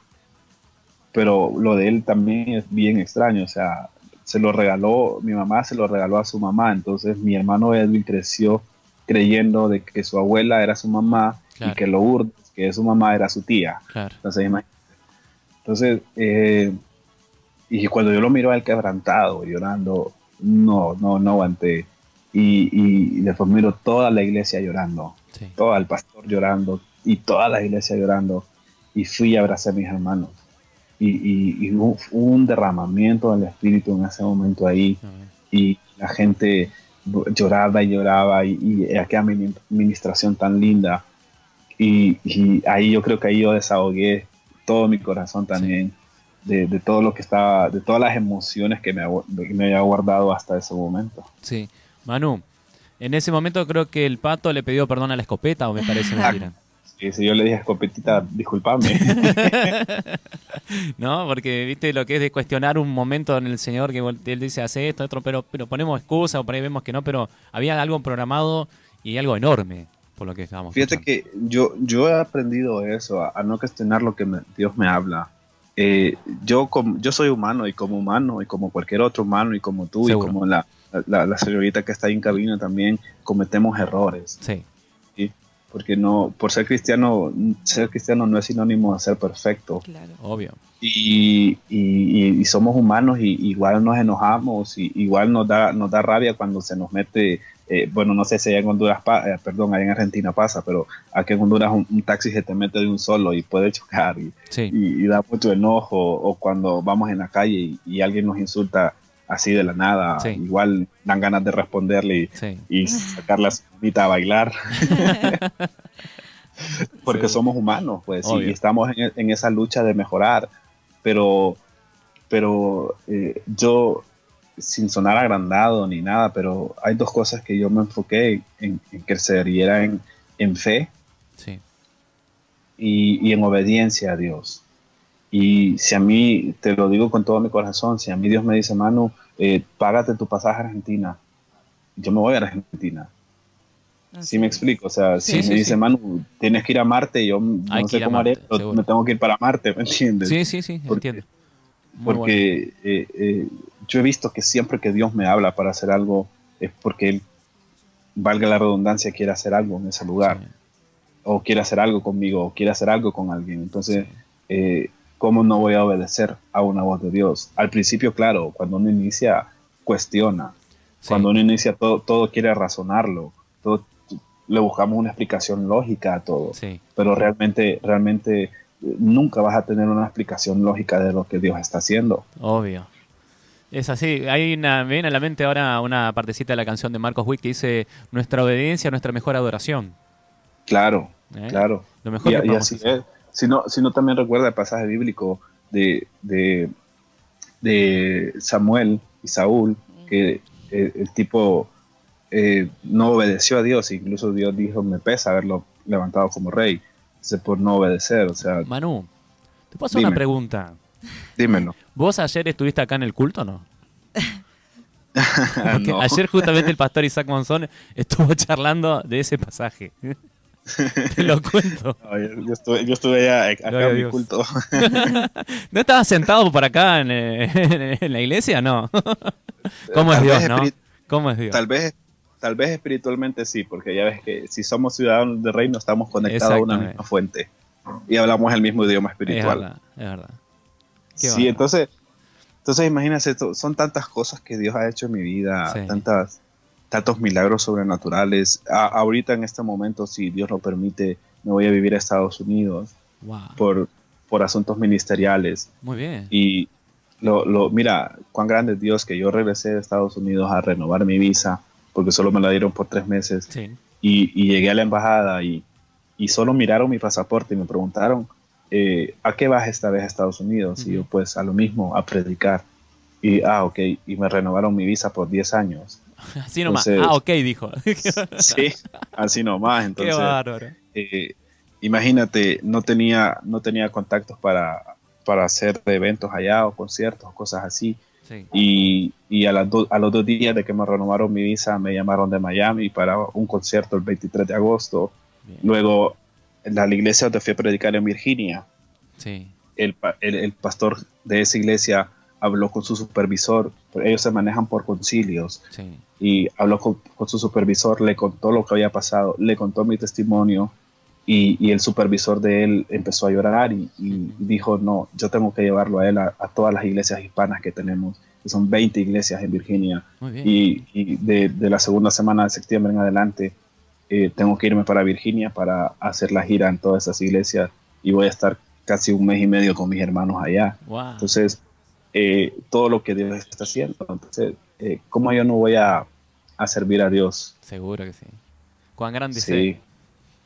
Pero lo de él también es bien extraño, o sea, mi mamá se lo regaló a su mamá, entonces mi hermano Edwin creció creyendo de que su abuela era su mamá, claro. Y que Lourdes, que es su mamá, era su tía. Claro. Entonces, imagínate. Entonces, y cuando yo lo miro a él quebrantado, llorando, no aguanté. Y después miro toda la iglesia llorando, sí. Todo el pastor llorando, y toda la iglesia llorando, y fui y abracé a mis hermanos. Y hubo un derramamiento del Espíritu en ese momento ahí, y la gente lloraba y lloraba, y aquella administración tan linda, y ahí yo creo que ahí yo desahogué todo mi corazón también, sí. de todo lo que estaba, de todas las emociones que me había guardado hasta ese momento. Sí, Manu, en ese momento creo que el Pato le pidió perdón a la escopeta, o me parece mentira. Sí, si yo le dije escopetita, discúlpame. No, porque viste lo que es de cuestionar un momento en el Señor, que él dice hace esto, otro, pero ponemos excusa, o por ahí vemos que no, pero había algo programado y algo enorme por lo que estábamos Fíjate escuchando. Que yo he aprendido eso, a no cuestionar lo que Dios me habla. Yo soy humano, y como cualquier otro humano, y como tú, seguro. Y como la señorita que está ahí en cabina también, cometemos errores. Sí. Porque por ser cristiano no es sinónimo de ser perfecto. Claro. Obvio. Y somos humanos, y igual nos enojamos, y igual nos da rabia cuando se nos mete, bueno, no sé si allá en Honduras, allá en Argentina pasa, pero aquí en Honduras un taxi se te mete de un solo y puede chocar, y da mucho enojo, o cuando vamos en la calle y alguien nos insulta así de la nada, sí. Igual dan ganas de responderle y sacar la sonita a bailar. Porque somos humanos, pues, y estamos en esa lucha de mejorar, pero yo, sin sonar agrandado ni nada, pero hay dos cosas que yo me enfoqué en crecer, y era en fe, sí. y en obediencia a Dios. Y si a mí, te lo digo con todo mi corazón, si a mí Dios me dice, Manu, págate tu pasaje a Argentina, yo me voy a Argentina. ¿Sí me explico? O sea, si me dice, Manu, tienes que ir a Marte, yo no sé cómo haré, pero me tengo que ir para Marte, ¿me entiendes? Sí, entiendo. Porque yo he visto que siempre que Dios me habla para hacer algo, es porque Él, valga la redundancia, quiere hacer algo en ese lugar. Sí. O quiere hacer algo conmigo, o quiere hacer algo con alguien. Entonces, ¿cómo no voy a obedecer a una voz de Dios? Al principio, claro, cuando uno inicia, cuestiona. Sí. Cuando uno inicia, todo quiere razonarlo. Todo, le buscamos una explicación lógica a todo. Sí. Pero realmente nunca vas a tener una explicación lógica de lo que Dios está haciendo. Obvio. Es así. Me viene a la mente ahora una partecita de la canción de Marcos Witt que dice: nuestra obediencia, nuestra mejor adoración. Claro, claro. Lo mejor y así es. Si no también recuerda el pasaje bíblico de Samuel y Saúl, que el tipo no obedeció a Dios, incluso Dios dijo, me pesa haberlo levantado como rey, por no obedecer. O sea, Manu, te puedo hacer una pregunta. Dímelo. ¿Vos ayer estuviste acá en el culto o no? Porque No. ayer justamente el pastor Isaac Monzón estuvo charlando de ese pasaje. Te lo cuento. No, yo estuve allá, acá Gloria a en mi Dios. culto. ¿No estabas sentado por acá en la iglesia? No. ¿Cómo es Tal Dios, vez no? ¿Cómo es Dios? Tal vez espiritualmente sí, porque ya ves que si somos ciudadanos del reino estamos conectados a una Exactamente. misma fuente y hablamos el mismo idioma espiritual. Es verdad. Qué Sí, bárbaro. entonces imagínense, son tantas cosas que Dios ha hecho en mi vida, Sí. tantos milagros sobrenaturales. Ahorita en este momento, si Dios lo permite, me voy a vivir a Estados Unidos Wow. por asuntos ministeriales. Muy bien. Y mira, cuán grande es Dios que yo regresé de Estados Unidos a renovar mi visa, porque solo me la dieron por 3 meses. Sí. Y llegué a la embajada y solo miraron mi pasaporte y me preguntaron, ¿a qué vas esta vez a Estados Unidos? Y yo, pues, a lo mismo, a predicar. Y, ok, y me renovaron mi visa por 10 años. Así nomás. Entonces, Ok, dijo. Sí, así nomás. Qué Entonces, bárbaro. imagínate, no tenía contactos para hacer eventos allá o conciertos, cosas así. Sí. Y a los 2 días de que me renovaron mi visa, me llamaron de Miami para un concierto el 23 de agosto. Bien. Luego, la iglesia donde fui a predicar en Virginia, Sí. el pastor de esa iglesia habló con su supervisor. Ellos se manejan por concilios. Sí. Y habló con su supervisor, le contó lo que había pasado, le contó mi testimonio. Y el supervisor de él empezó a llorar y dijo, no, yo tengo que llevarlo a él a todas las iglesias hispanas que tenemos, que son 20 iglesias en Virginia. Muy bien. Y de la segunda semana de septiembre en adelante, tengo que irme para Virginia para hacer la gira en todas esas iglesias y voy a estar casi 1 mes y medio con mis hermanos allá. Wow. Entonces, todo lo que Dios está haciendo. Entonces, ¿cómo yo no voy a servir a Dios? Seguro que sí. Cuán grande Sí. es.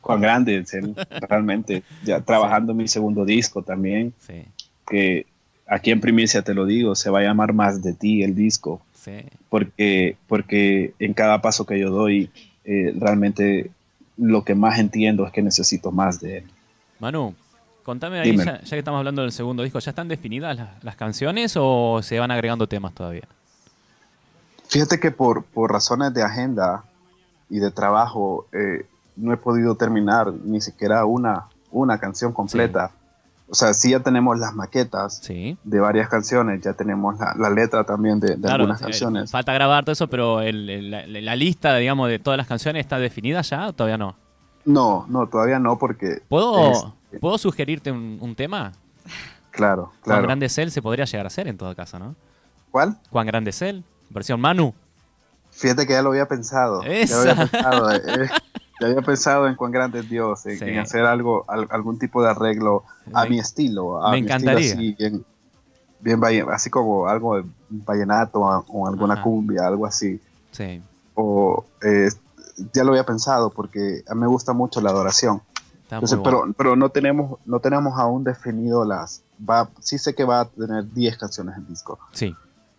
Cuán grande es él, realmente. Ya trabajando en mi segundo disco también, Sí. que aquí en primicia te lo digo, se va a llamar Más de ti el disco, Sí. porque en cada paso que yo doy, realmente lo que más entiendo es que necesito más de él. Manu, contame ahí, Dime. ya que estamos hablando del segundo disco, ¿ya están definidas las canciones o se van agregando temas todavía? Fíjate que por razones de agenda y de trabajo, no he podido terminar ni siquiera una canción completa. Sí. O sea, sí ya tenemos las maquetas Sí. de varias canciones, ya tenemos la letra también de Claro, algunas canciones. falta grabar todo eso, pero la lista, digamos, de todas las canciones está definida ya o todavía no. No, todavía no, porque... ¿Puedo sugerirte un tema? Claro, Cuán claro. grande es él se podría llegar a hacer en todo caso, ¿no? ¿Cuál? Cuán grande es él, versión Manu. Fíjate que ya lo había pensado. Esa. Ya había pensado en cuán grande es Dios, Sí. en hacer algún tipo de arreglo a mi estilo. me encantaría. Así, así como algo de vallenato o alguna Ajá. cumbia, algo así. Sí. Ya lo había pensado porque a mí me gusta mucho la adoración. Está Entonces, muy bueno. pero no tenemos aún definido sí sé que va a tener 10 canciones en disco, Sí.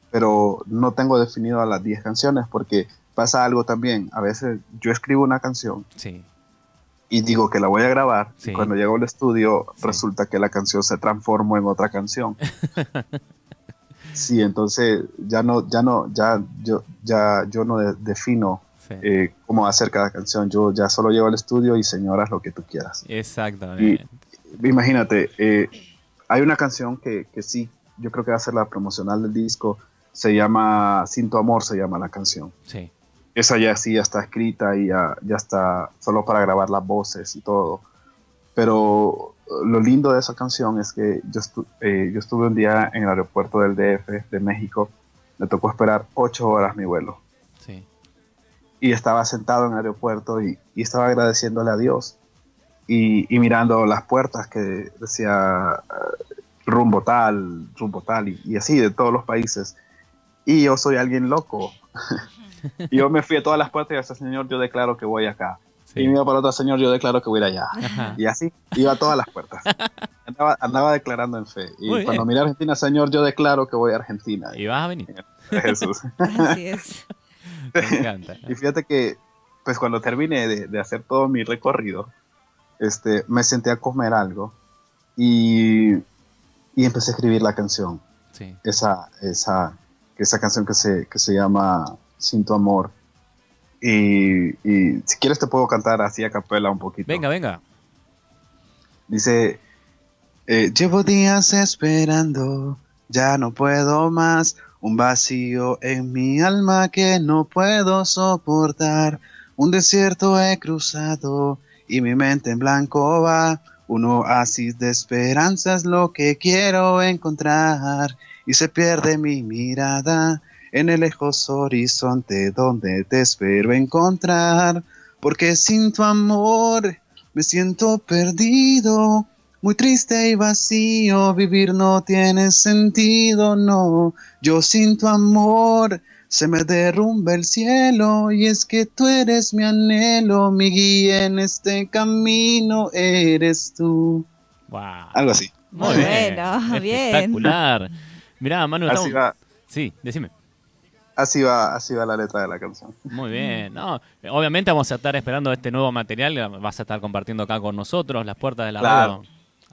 pero no tengo definido las 10 canciones porque pasa algo también. A veces yo escribo una canción Sí. y digo que la voy a grabar, Sí. y cuando llego al estudio Sí. resulta que la canción se transformó en otra canción. Sí, entonces yo no defino Sí. cómo hacer cada canción. Yo ya solo llego al estudio y Señor, haz lo que tú quieras. Exactamente. Imagínate, hay una canción que sí, yo creo que va a ser la promocional del disco, se llama Sin tu amor, se llama la canción. Sí. Esa ya sí ya está escrita y ya está solo para grabar las voces y todo. Pero lo lindo de esa canción es que yo estuve un día en el aeropuerto del DF de México, me tocó esperar 8 horas mi vuelo. Sí. Y estaba sentado en el aeropuerto y estaba agradeciéndole a Dios y mirando las puertas que decía rumbo tal y así de todos los países. Y yo soy alguien loco. Y yo me fui a todas las puertas y decía, Señor, yo declaro que voy acá. Sí. Y me iba para otro, Señor, yo declaro que voy allá. Ajá. Y así iba a todas las puertas. Andaba declarando en fe. Y Muy cuando bien. miré a Argentina, Señor, yo declaro que voy a Argentina. Y vas a venir. Jesús. Así es. Me encanta. Y fíjate que, pues cuando terminé de hacer todo mi recorrido, me senté a comer algo y empecé a escribir la canción, Sí. esa esa canción que se llama Sin tu amor. Y si quieres te puedo cantar así a capela un poquito. Venga. Dice, llevo días esperando, ya no puedo más, un vacío en mi alma que no puedo soportar, un desierto he cruzado y mi mente en blanco va, un oasis de esperanza es lo que quiero encontrar, y se pierde mi mirada en el lejos horizonte donde te espero encontrar, porque sin tu amor me siento perdido, muy triste y vacío, vivir no tiene sentido, no, yo sin tu amor se me derrumba el cielo, y es que tú eres mi anhelo, mi guía en este camino eres tú. Wow. Algo así. Muy bien. Espectacular. Mirá, Manu, así va. Sí, decime. Así va la letra de la canción. Muy bien. No, obviamente vamos a estar esperando este nuevo material. Vas a estar compartiendo acá con nosotros. Las puertas de la radio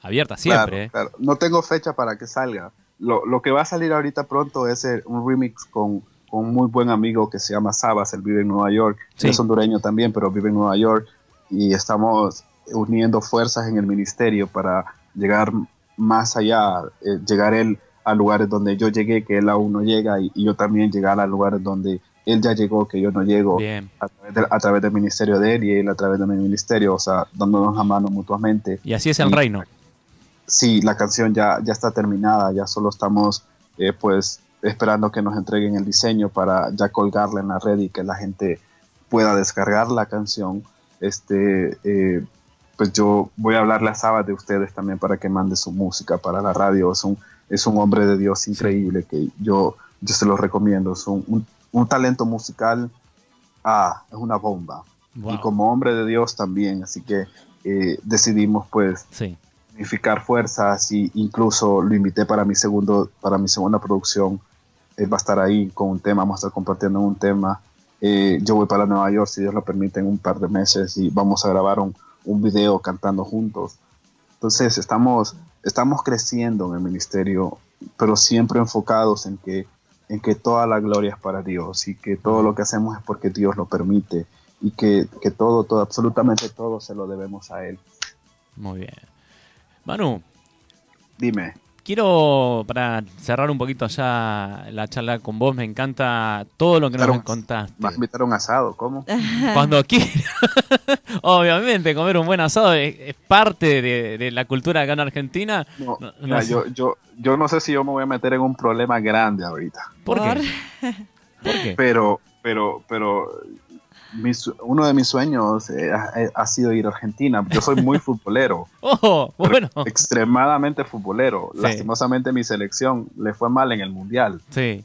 abiertas siempre. Claro. No tengo fecha para que salga. Lo que va a salir ahorita pronto es un remix con un muy buen amigo que se llama Sabas. Él vive en Nueva York. Sí. Es hondureño también, pero vive en Nueva York. Y estamos uniendo fuerzas en el ministerio para llegar más allá. Llegar él a lugares donde yo llegué, que él aún no llega, y yo también llegar a lugares donde él ya llegó, que yo no llego. Bien. A través del ministerio de él y él a través de mi ministerio, o sea, dándonos la mano mutuamente. Y así es el reino. Sí, la canción ya está terminada, ya solo estamos pues esperando que nos entreguen el diseño para ya colgarla en la red y que la gente pueda descargar la canción. Pues yo voy a hablarle a Saba de ustedes también para que mande su música para la radio. Es un hombre de Dios increíble que yo se lo recomiendo. Es un talento musical, es una bomba. Wow. Y como hombre de Dios también, así que decidimos pues unificar fuerzas, y incluso lo invité para mi segunda producción. Él va a estar ahí con un tema, vamos a estar compartiendo un tema. Yo voy para Nueva York, si Dios lo permite, en un par de meses, y vamos a grabar un video cantando juntos. Entonces estamos creciendo en el ministerio, pero siempre enfocados en que toda la gloria es para Dios, y que todo lo que hacemos es porque Dios lo permite, y que todo, absolutamente todo se lo debemos a Él. Muy bien. Manu. Dime. Quiero, para cerrar un poquito ya la charla con vos, me encanta todo lo que nos contaste. ¿Vas a invitar a un asado? ¿Cómo? Cuando quieras. Obviamente, comer un buen asado es parte de la cultura acá en Argentina. No, yo no sé si yo me voy a meter en un problema grande ahorita. ¿Por qué? ¿Por qué? Pero uno de mis sueños ha sido ir a Argentina. Yo soy muy futbolero. Bueno. Extremadamente futbolero. Sí. Lastimosamente mi selección le fue mal en el Mundial. Sí.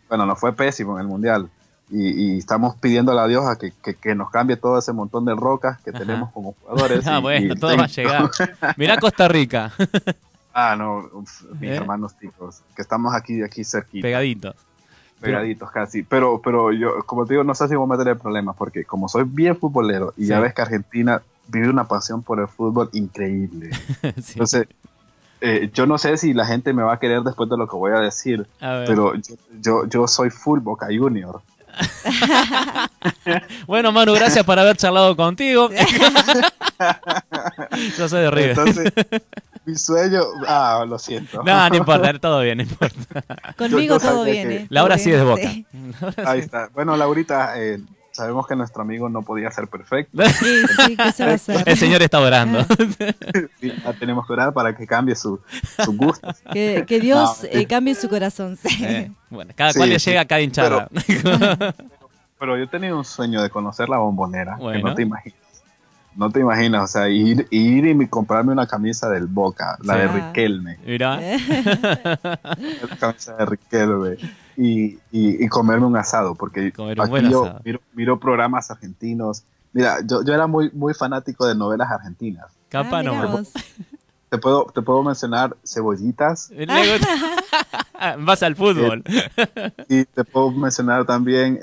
Bueno, nos fue pésimo en el Mundial. Y estamos pidiéndole a Dios que nos cambie todo ese montón de rocas que tenemos como jugadores. Bueno, todo va a llegar. Mirá Costa Rica. Mis hermanos chicos, que estamos aquí cerquita. Pegaditos casi, pero yo, como te digo, no sé si voy a meter el problema, porque como soy bien futbolero y ya ves que Argentina vive una pasión por el fútbol increíble. Sí. Entonces, yo no sé si la gente me va a querer después de lo que voy a decir, pero yo soy full Boca Junior. Bueno, Manu, gracias por haber charlado contigo. Yo soy de River. Entonces, mi sueño... lo siento. No importa, todo bien, no importa. Conmigo todo bien. Laura sí es de Boca. Sí. Ahí está. Bueno, Laurita, sabemos que nuestro amigo no podía ser perfecto. Sí, ¿qué se va a hacer? El señor está orando. Sí, tenemos que orar para que cambie su gusto. Que Dios cambie su corazón. Bueno, cada cual le llega a cada hinchada. Pero yo tenía un sueño de conocer la Bombonera, que no te imaginas. No te imaginas, o sea, ir y comprarme una camisa del Boca, la de Riquelme. Mira. La camisa de Riquelme. Y comerme un asado, porque aquí yo miro programas argentinos. Mira, yo era muy, muy fanático de novelas argentinas. Capaz no. Te puedo mencionar Cebollitas. Vas al fútbol. Y te puedo mencionar también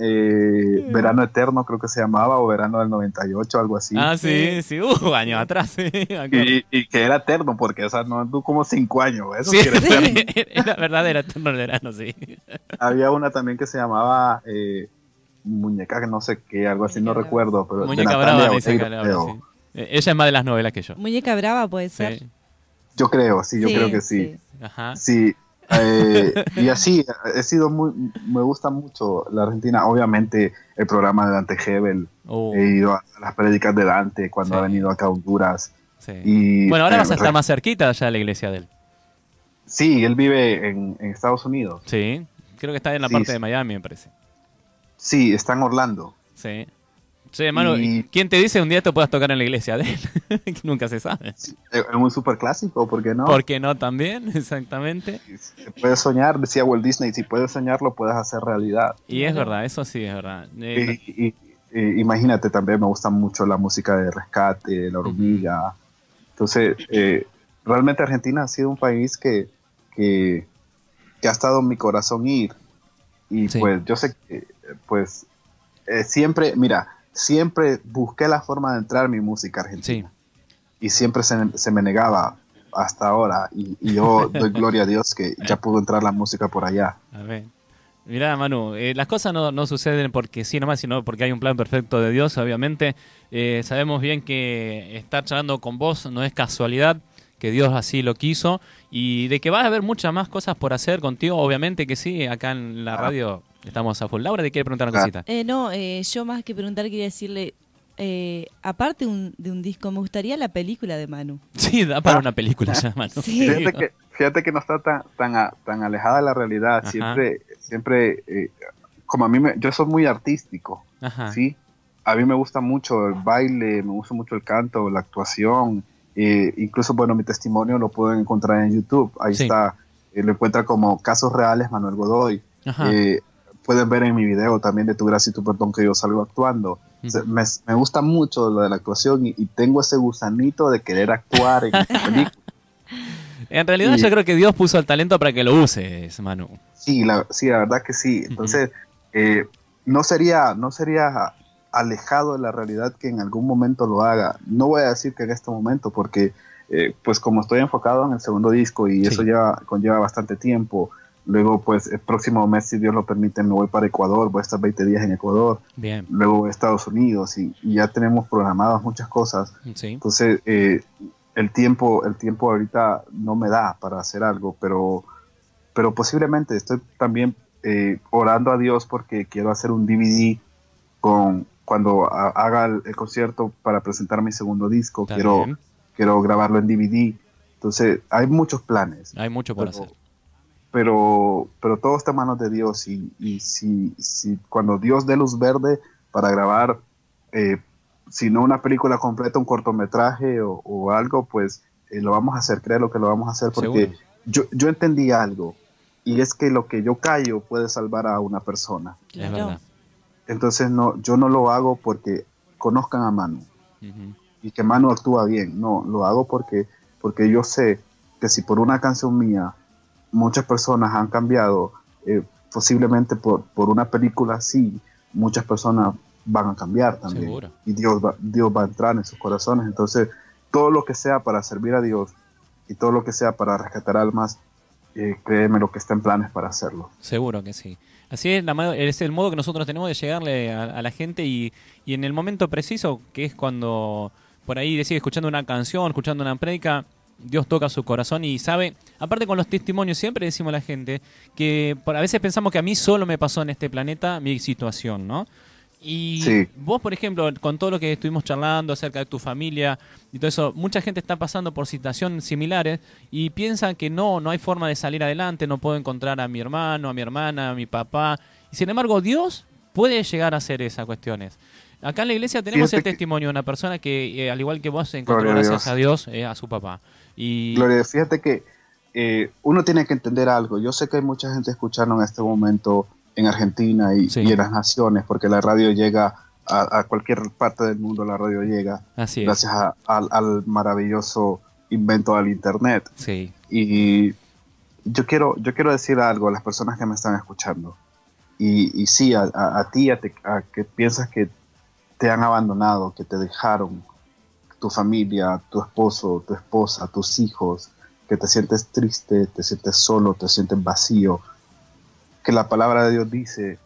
Verano Eterno, creo que se llamaba, o Verano del 98, algo así. Ah, sí, años atrás. Sí, y que era eterno, porque o sea, no tú como 5 años. Eso sí, sí era eterno. era verdadera eterno el verano, sí. Había una también que se llamaba Muñeca, que no sé qué, algo así, no recuerdo. Pero Muñeca Brava, dice que ahora, sí. Ella es más de las novelas que yo. Muñeca Brava puede ser. Sí. Yo creo, sí, yo creo que sí. Ajá. Sí, y así, me gusta mucho la Argentina. Obviamente el programa de Dante Gebel, he ido a las prédicas de Dante cuando ha venido acá a Honduras. Sí. Y, bueno, ahora vas a estar más cerquita allá de la iglesia de él. Sí, él vive en Estados Unidos. Sí, creo que está en la parte de Miami, me parece. Sí, está en Orlando. Sí. Sí, hermano, ¿quién te dice un día te puedas tocar en la iglesia de él? Que nunca se sabe. Sí, es un super clásico, ¿por qué no? ¿Por qué no también? Exactamente. Se puede soñar, decía Walt Disney, si puedes soñarlo, puedes hacer realidad. Y es verdad, eso sí es verdad. Imagínate, también me gusta mucho la música de Rescate, La Hormiga. Entonces, realmente Argentina ha sido un país que ha estado en mi corazón ir. Y pues yo sé que pues siempre busqué la forma de entrar en mi música argentina. Sí. Y siempre se me negaba hasta ahora. Y yo doy gloria a Dios que ya pudo entrar la música por allá. A ver. Mirá, Manu, las cosas no suceden porque sí nomás, sino porque hay un plan perfecto de Dios, obviamente. Sabemos bien que estar charlando con vos no es casualidad, que Dios así lo quiso. Y de que va a haber muchas más cosas por hacer contigo, obviamente que sí, acá en la radio estamos a full. Laura, ¿te quiere preguntar una cosita? Yo más que preguntar quería decirle, aparte de un disco, me gustaría la película de Manu. Sí, da para una película ya, Manu. Sí. Fíjate que no está tan alejada de la realidad. Ajá. Siempre como a mí, yo soy muy artístico. Ajá. ¿Sí? A mí me gusta mucho el baile, me gusta mucho el canto, la actuación. Incluso, bueno, mi testimonio lo pueden encontrar en YouTube. Ahí está, lo encuentran como Casos Reales Manuel Godoy. Pueden ver en mi video también de Tu Gracia y Tu Perdón que yo salgo actuando. Me gusta mucho lo de la actuación y tengo ese gusanito de querer actuar en películas. En realidad yo creo que Dios puso el talento para que lo uses, Manu. Sí, la verdad que sí. Entonces, no sería alejado de la realidad que en algún momento lo haga. No voy a decir que en este momento, porque pues como estoy enfocado en el segundo disco y eso ya conlleva bastante tiempo. Luego, pues, el próximo mes, si Dios lo permite, me voy para Ecuador. Voy a estar 20 días en Ecuador. Bien. Luego voy a Estados Unidos y ya tenemos programadas muchas cosas. Sí. Entonces, el tiempo ahorita no me da para hacer algo, pero posiblemente estoy también orando a Dios porque quiero hacer un DVD cuando haga el concierto para presentar mi segundo disco. Quiero grabarlo en DVD. Entonces, hay muchos planes. Hay mucho por hacer. Pero todo está en manos de Dios y si cuando Dios dé luz verde para grabar, si no una película completa, un cortometraje o algo, pues lo vamos a hacer, créelo que lo vamos a hacer porque yo entendí algo y es que lo que yo callo puede salvar a una persona. Es verdad. Entonces yo no lo hago porque conozcan a Manu y que Manu actúa bien, no, lo hago porque yo sé que si por una canción mía muchas personas han cambiado, posiblemente por una película, sí, muchas personas van a cambiar también. Seguro. Y Dios va a entrar en sus corazones. Entonces, todo lo que sea para servir a Dios y todo lo que sea para rescatar almas, créeme lo que está en planes para hacerlo. Seguro que sí. Así es el modo que nosotros tenemos de llegarle a la gente y en el momento preciso, que es cuando por ahí decide escuchando una canción, escuchando una prédica, Dios toca su corazón y sabe, aparte con los testimonios, siempre decimos a la gente que a veces pensamos que a mí solo me pasó en este planeta mi situación, ¿no? Y vos, por ejemplo, con todo lo que estuvimos charlando acerca de tu familia y todo eso, mucha gente está pasando por situaciones similares y piensan que no hay forma de salir adelante, no puedo encontrar a mi hermano, a mi hermana, a mi papá. Y sin embargo, Dios puede llegar a hacer esas cuestiones. Acá en la iglesia tenemos el testimonio de una persona que, al igual que vos, encontró gracias a Dios a su papá. Gloria, fíjate que uno tiene que entender algo. Yo sé que hay mucha gente escuchando en este momento en Argentina y en las naciones, porque la radio llega a cualquier parte del mundo, la radio llega. Así gracias al maravilloso invento del internet. Sí. Y yo quiero decir algo a las personas que me están escuchando. Y sí, a ti, a que piensas que te han abandonado, que te dejaron, tu familia, tu esposo, tu esposa, tus hijos, que te sientes triste, te sientes solo, te sientes vacío, que la palabra de Dios dice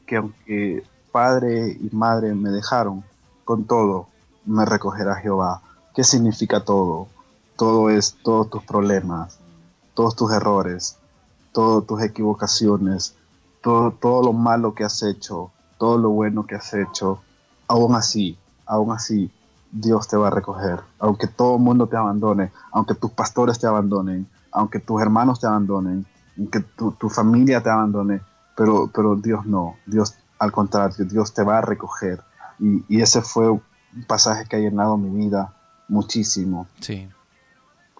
que aunque padre y madre me dejaron, con todo me recogerá Jehová. ¿Qué significa todo? Todo es todos tus problemas, todos tus errores, todas tus equivocaciones, todo lo malo que has hecho, todo lo bueno que has hecho. Aún así, Dios te va a recoger. Aunque todo el mundo te abandone, aunque tus pastores te abandonen, aunque tus hermanos te abandonen, aunque tu familia te abandone, pero Dios no. Dios, al contrario, Dios te va a recoger. Y ese fue un pasaje que ha llenado mi vida muchísimo. Sí.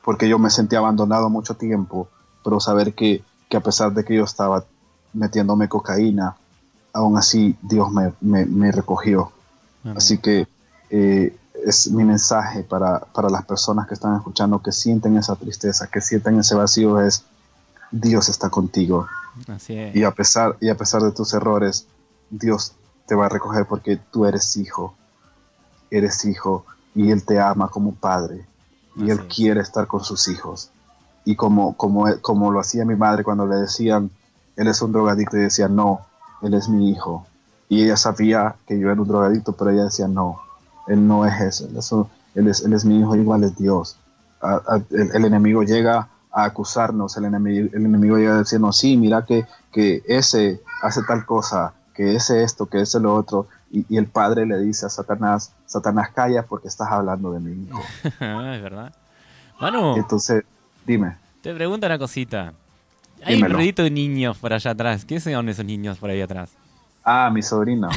Porque yo me sentí abandonado mucho tiempo, pero saber que a pesar de que yo estaba metiéndome cocaína, aún así Dios me recogió. Amén. Así que es mi mensaje para las personas que están escuchando, que sienten esa tristeza, que sienten ese vacío, es Dios está contigo. Así es. Y a pesar de tus errores, Dios te va a recoger porque tú eres hijo, y Él te ama como padre, y Él quiere estar con sus hijos. Y como lo hacía mi madre cuando le decían, él es un drogadicto, y decía, no, él es mi hijo. Y ella sabía que yo era un drogadicto, pero ella decía, no, él no es eso, él es mi hijo, igual es Dios. El enemigo llega a acusarnos, el enemigo llega a decirnos, sí, mira que ese hace tal cosa, que ese esto, que ese lo otro, y el padre le dice a Satanás, calla porque estás hablando de mi hijo. Es verdad. Manu, entonces, dime. Te pregunto una cosita. Hay Dímelo. un ruidito de niños por allá atrás. ¿Qué son esos niños por ahí atrás? Ah, mi sobrino.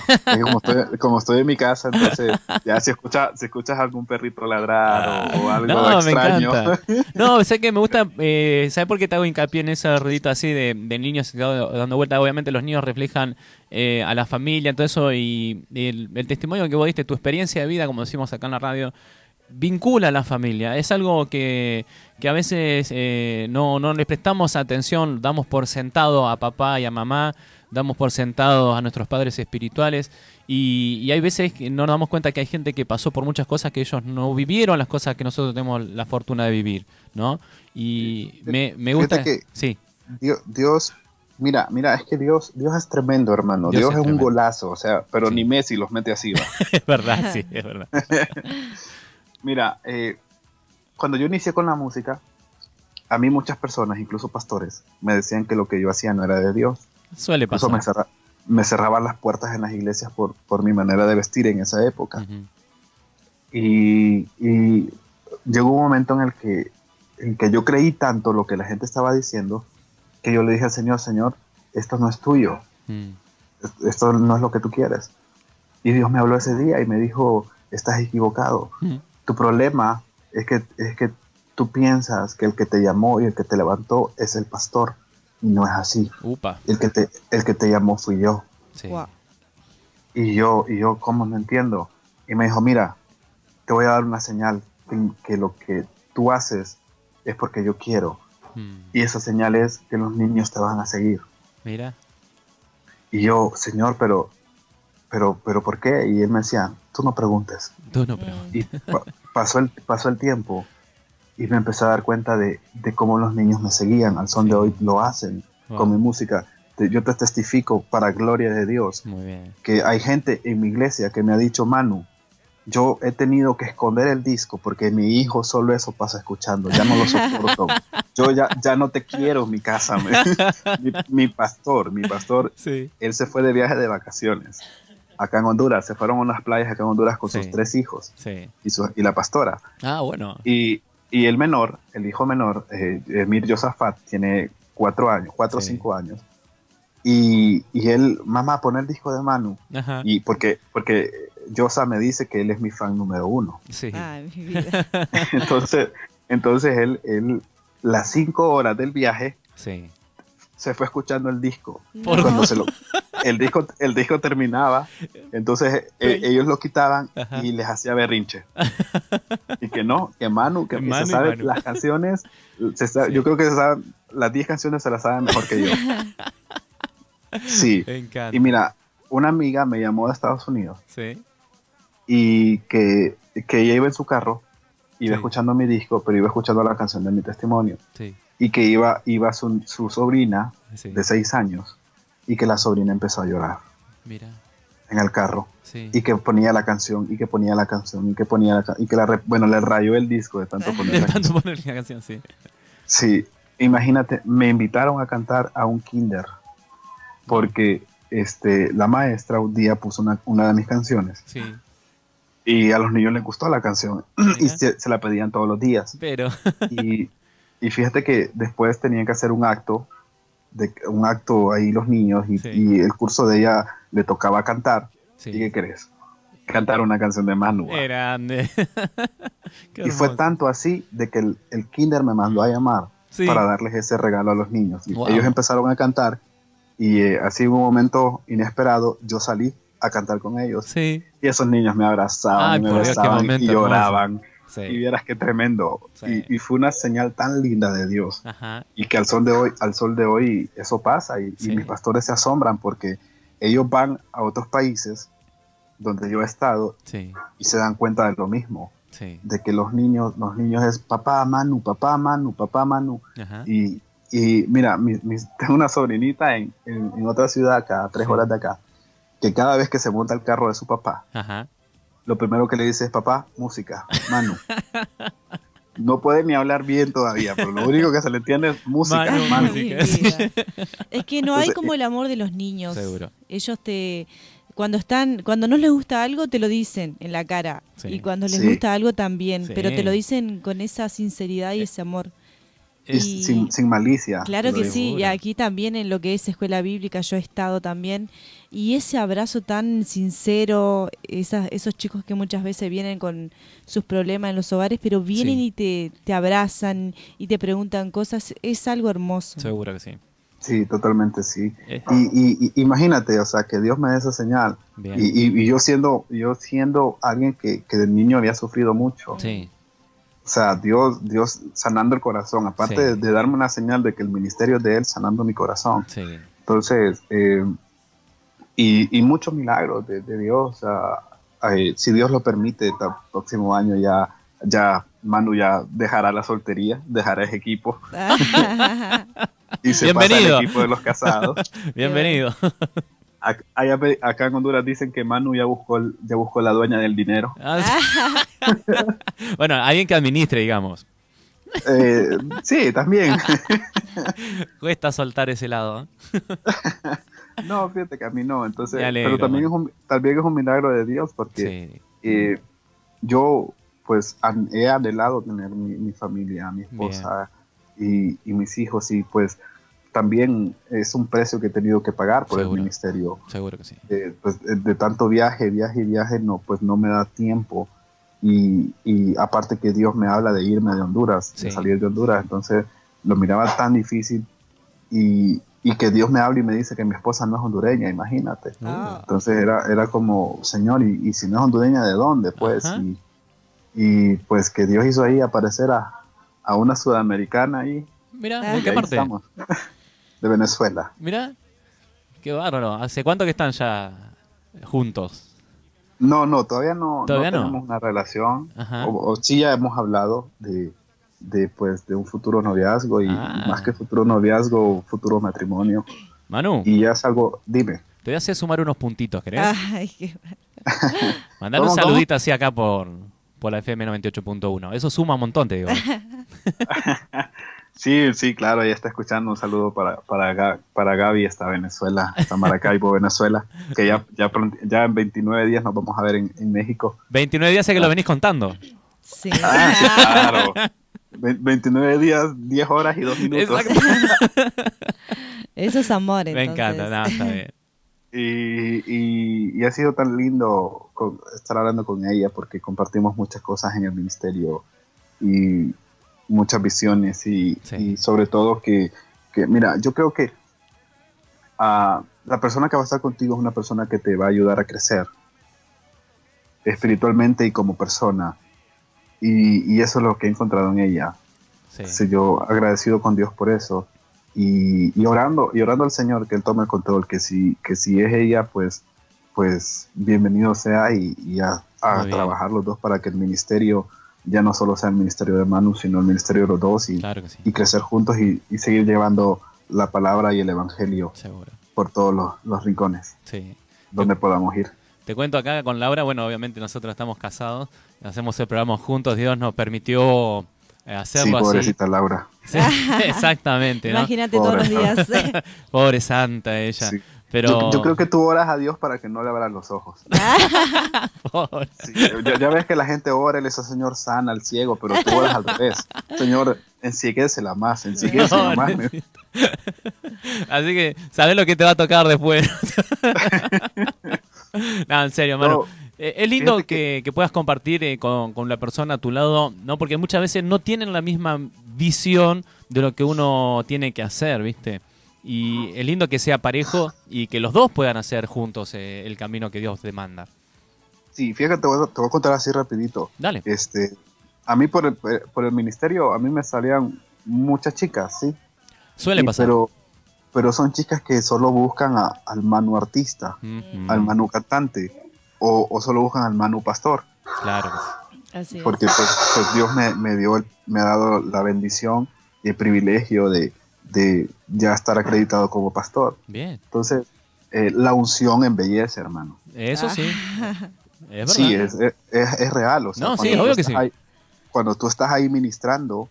Como estoy en mi casa, entonces ya si escuchas algún perrito ladrar o algo extraño. Me encanta. No, sé que me gusta, ¿sabes por qué te hago hincapié en ese ruidito así de niños dando vuelta? Obviamente los niños reflejan a la familia, todo eso, y el testimonio que vos diste, tu experiencia de vida, como decimos acá en la radio, vincula a la familia. Es algo que a veces no le prestamos atención, damos por sentado a papá y a mamá, damos por sentado a nuestros padres espirituales, y hay veces que no nos damos cuenta que hay gente que pasó por muchas cosas que ellos no vivieron, las cosas que nosotros tenemos la fortuna de vivir, ¿no? Y me gusta que sí. Dios, mira, es que Dios es tremendo, hermano. Dios es un golazo, o sea, pero ni Messi los mete así, ¿va? Es verdad, sí, es verdad. Mira, cuando yo inicié con la música, a mí muchas personas, incluso pastores, me decían que lo que yo hacía no era de Dios. Suele pasar. Incluso me cerraban las puertas en las iglesias por mi manera de vestir en esa época. Uh-huh. Y llegó un momento en el que yo creí tanto lo que la gente estaba diciendo, que yo le dije al Señor, esto no es tuyo. Esto no es lo que tú quieres. Y Dios me habló ese día y me dijo, estás equivocado. Tu problema es que tú piensas que el que te llamó y el que te levantó es el pastor, y no es así. Upa. El que te llamó fui yo. Sí. Wow. Y yo, ¿cómo no entiendo? Y me dijo, mira, te voy a dar una señal, que lo que tú haces es porque yo quiero. Y esa señal es que los niños te van a seguir. Mira. Y yo, Señor, pero ¿por qué? Y él me decía, tú no preguntes. Y pasó el tiempo y me empecé a dar cuenta de cómo los niños me seguían. Al son de hoy lo hacen con mi música. Yo te testifico para gloria de Dios. Muy bien. Que hay gente en mi iglesia que me ha dicho, Manu, yo he tenido que esconder el disco porque mi hijo solo eso pasa escuchando, ya no lo soporto. Yo ya no te quiero en mi casa. Mi pastor, sí. Él se fue de viaje de vacaciones acá en Honduras, se fueron a unas playas acá en Honduras con sus 3 hijos, sí. y la pastora. Ah, bueno. Y el hijo menor, Emir Josafat, tiene 4 o 5 años. Y él, mamá, pon el disco de Manu. Ajá. Y porque Yosa me dice que él es mi fan número 1. Sí. Ay, mi vida. Entonces él las 5 horas del viaje, sí. se fue escuchando el disco. No. Cuando el disco terminaba, entonces ellos lo quitaban y les hacía berrinche. Y que no, que Manu, que se sabe las canciones, yo creo que se sabe, las 10 canciones se las sabe mejor que yo. Sí. Y mira, una amiga me llamó de Estados Unidos. Sí. Y que ella iba en su carro, iba escuchando mi disco, pero iba escuchando la canción de mi testimonio. Sí. Y que iba su sobrina de 6 años y que la sobrina empezó a llorar. Mira. En el carro. Sí. Y que ponía la canción, y que ponía la canción, y que ponía la canción, y que le rayó el disco de tanto poner la canción. Poner la canción, sí. Sí, imagínate, me invitaron a cantar a un kinder porque la maestra un día puso una de mis canciones. Sí. Y a los niños les gustó la canción y se la pedían todos los días. Pero y fíjate que después tenían que hacer un acto ahí los niños y el curso de ella le tocaba cantar. Sí. ¿Y qué crees? Cantar una canción de Manu. Grande. Y fue tanto así de que el kinder me mandó a llamar para darles ese regalo a los niños. Y ellos empezaron a cantar y así en un momento inesperado yo salí a cantar con ellos. Sí. Y esos niños me abrazaban, y lloraban. Sí. Y vieras qué tremendo. Sí. Y fue una señal tan linda de Dios. Ajá. Y que al sol de hoy eso pasa. Y mis pastores se asombran porque ellos van a otros países donde yo he estado y se dan cuenta de lo mismo. Sí. De que los niños es papá Manu, papá Manu, papá Manu. Ajá. Y mira, tengo una sobrinita en otra ciudad acá, a 3 horas de acá, que cada vez que se monta el carro de su papá, lo primero que le dice es papá, música, Manu. No puede ni hablar bien todavía, pero lo único que se le entiende es música, Manu. Es que no hay como el amor de los niños. Seguro. Ellos cuando no les gusta algo te lo dicen en la cara y cuando les gusta algo también, pero te lo dicen con esa sinceridad y ese amor. Y sin malicia. Claro que sí, y aquí también en lo que es escuela bíblica yo he estado también, y ese abrazo tan sincero, esos chicos que muchas veces vienen con sus problemas en los hogares, pero vienen y te abrazan y te preguntan cosas, es algo hermoso. Seguro que sí. Sí, totalmente sí. Y imagínate, o sea, que Dios me dé esa señal. Y yo siendo alguien que de niño había sufrido mucho. Sí. O sea, Dios sanando el corazón, aparte de darme una señal de que el ministerio es de Él sanando mi corazón. Sí. Entonces, y muchos milagros de Dios. Si Dios lo permite, el próximo año ya Manu ya dejará la soltería, dejará ese equipo. Y se pasa al equipo de los casados. Bienvenido. Acá en Honduras dicen que Manu ya buscó la dueña del dinero. Bueno, alguien que administre, digamos. Sí, también. Cuesta soltar ese lado. No, fíjate que a mí no. Entonces, alegro, pero también es un milagro de Dios porque yo pues he anhelado tener mi familia, mi esposa y mis hijos, y pues también es un precio que he tenido que pagar por el ministerio. Seguro que sí. Pues, de tanto viaje, no me da tiempo. Y aparte que Dios me habla de irme de Honduras, de salir de Honduras, entonces lo miraba tan difícil. Y que Dios me habla y me dice que mi esposa no es hondureña, imagínate. Entonces era como, Señor, y si no es hondureña, ¿de dónde? Pues, y pues que Dios hizo ahí aparecer a una sudamericana ahí. Mira, ¿de qué parte? Estamos. De Venezuela. Mira, qué bárbaro. ¿Hace cuánto que están ya juntos? No, todavía no tenemos una relación. O sí ya hemos hablado de un futuro noviazgo y más que futuro noviazgo, futuro matrimonio. Manu. Y ya es algo, dime. Te voy a hacer sumar unos puntitos, ¿querés? Mandar un saludito así acá por la FM 98.1. Eso suma un montón, te digo. Sí, claro, ella está escuchando. Un saludo para Gaby, hasta Venezuela, hasta Maracaibo, Venezuela, que ya en 29 días nos vamos a ver en México. 29 días sé que lo venís contando. Sí. Claro. 29 días, 10 horas y 2 minutos. Exacto. Eso es amor, Me encanta, está bien. Y ha sido tan lindo estar hablando con ella porque compartimos muchas cosas en el ministerio y muchas visiones y sobre todo que mira, yo creo que la persona que va a estar contigo es una persona que te va a ayudar a crecer espiritualmente y como persona. Y eso es lo que he encontrado en ella. Sí. Así yo agradecido con Dios por eso. Y orando al Señor que Él tome el control, que si es ella, pues bienvenido sea y a trabajar los dos para que el ministerio ya no solo sea el ministerio de Manu, sino el ministerio de los dos Claro que sí. y crecer juntos y seguir llevando la palabra y el evangelio Seguro. por todos los rincones Sí. donde podamos ir. Te cuento acá con Laura, bueno, obviamente nosotros estamos casados, hacemos el programa juntos, Dios nos permitió Sí, hacerlo así. pobrecita Laura. Sí, exactamente, ¿no? Imagínate todos los días. Pobre santa ella. Sí. Pero Yo creo que tú oras a Dios para que no le abran los ojos. pobre. Sí, ya ves que la gente ora y le dice, Señor, sana al ciego, pero tú oras al revés. Señor, ensíguesela más. No, más. Así que, ¿sabes lo que te va a tocar después? No, en serio, mano. No, Es lindo fíjate que puedas compartir con la persona a tu lado, ¿no? Porque muchas veces no tienen la misma visión de lo que uno tiene que hacer, ¿viste? Y es lindo que sea parejo y que los dos puedan hacer juntos el camino que Dios demanda. Sí, fíjate, te voy a contar así rapidito. Dale. A mí por el ministerio, a mí me salían muchas chicas, ¿sí? Suele pasar. Pero son chicas que solo buscan al Manu artista, Ujú. al Manu cantante, o solo buscan al Manu pastor. Claro. Así es. Porque pues Dios me ha dado la bendición y el privilegio de ya estar acreditado como pastor. Bien. Entonces, la unción embellece, hermano. Eso sí. Es verdad. Sí, es real. O sea, No, sí, cuando obvio tú que estás sí. cuando tú estás ahí ministrando,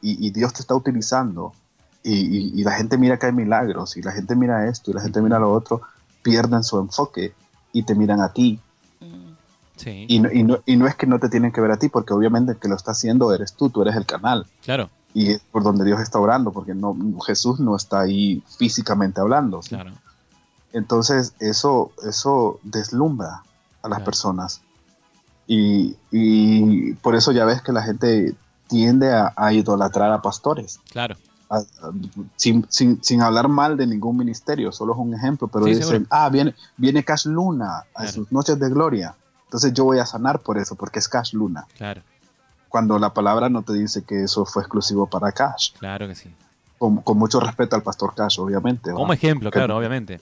y Dios te está utilizando, y la gente mira que hay milagros, y la gente mira esto, y la gente mira lo otro, pierden su enfoque y te miran a ti. Sí. Y no es que no te tienen que ver a ti, porque obviamente el que lo está haciendo eres tú eres el canal. Claro, Y es por donde Dios está orando, porque Jesús no está ahí físicamente hablando, ¿sí? claro. Entonces eso deslumbra a las Claro. personas. Y por eso ya ves que la gente tiende a idolatrar a pastores. Claro. Sin hablar mal de ningún ministerio, solo es un ejemplo, pero Sí, dicen, seguro. viene Cash Luna a Claro. sus noches de gloria, entonces yo voy a sanar por eso, porque es Cash Luna, Claro. cuando la palabra no te dice que eso fue exclusivo para Cash, Claro que sí. con mucho respeto al pastor Cash, obviamente. Como ¿va? ejemplo, Que claro, obviamente.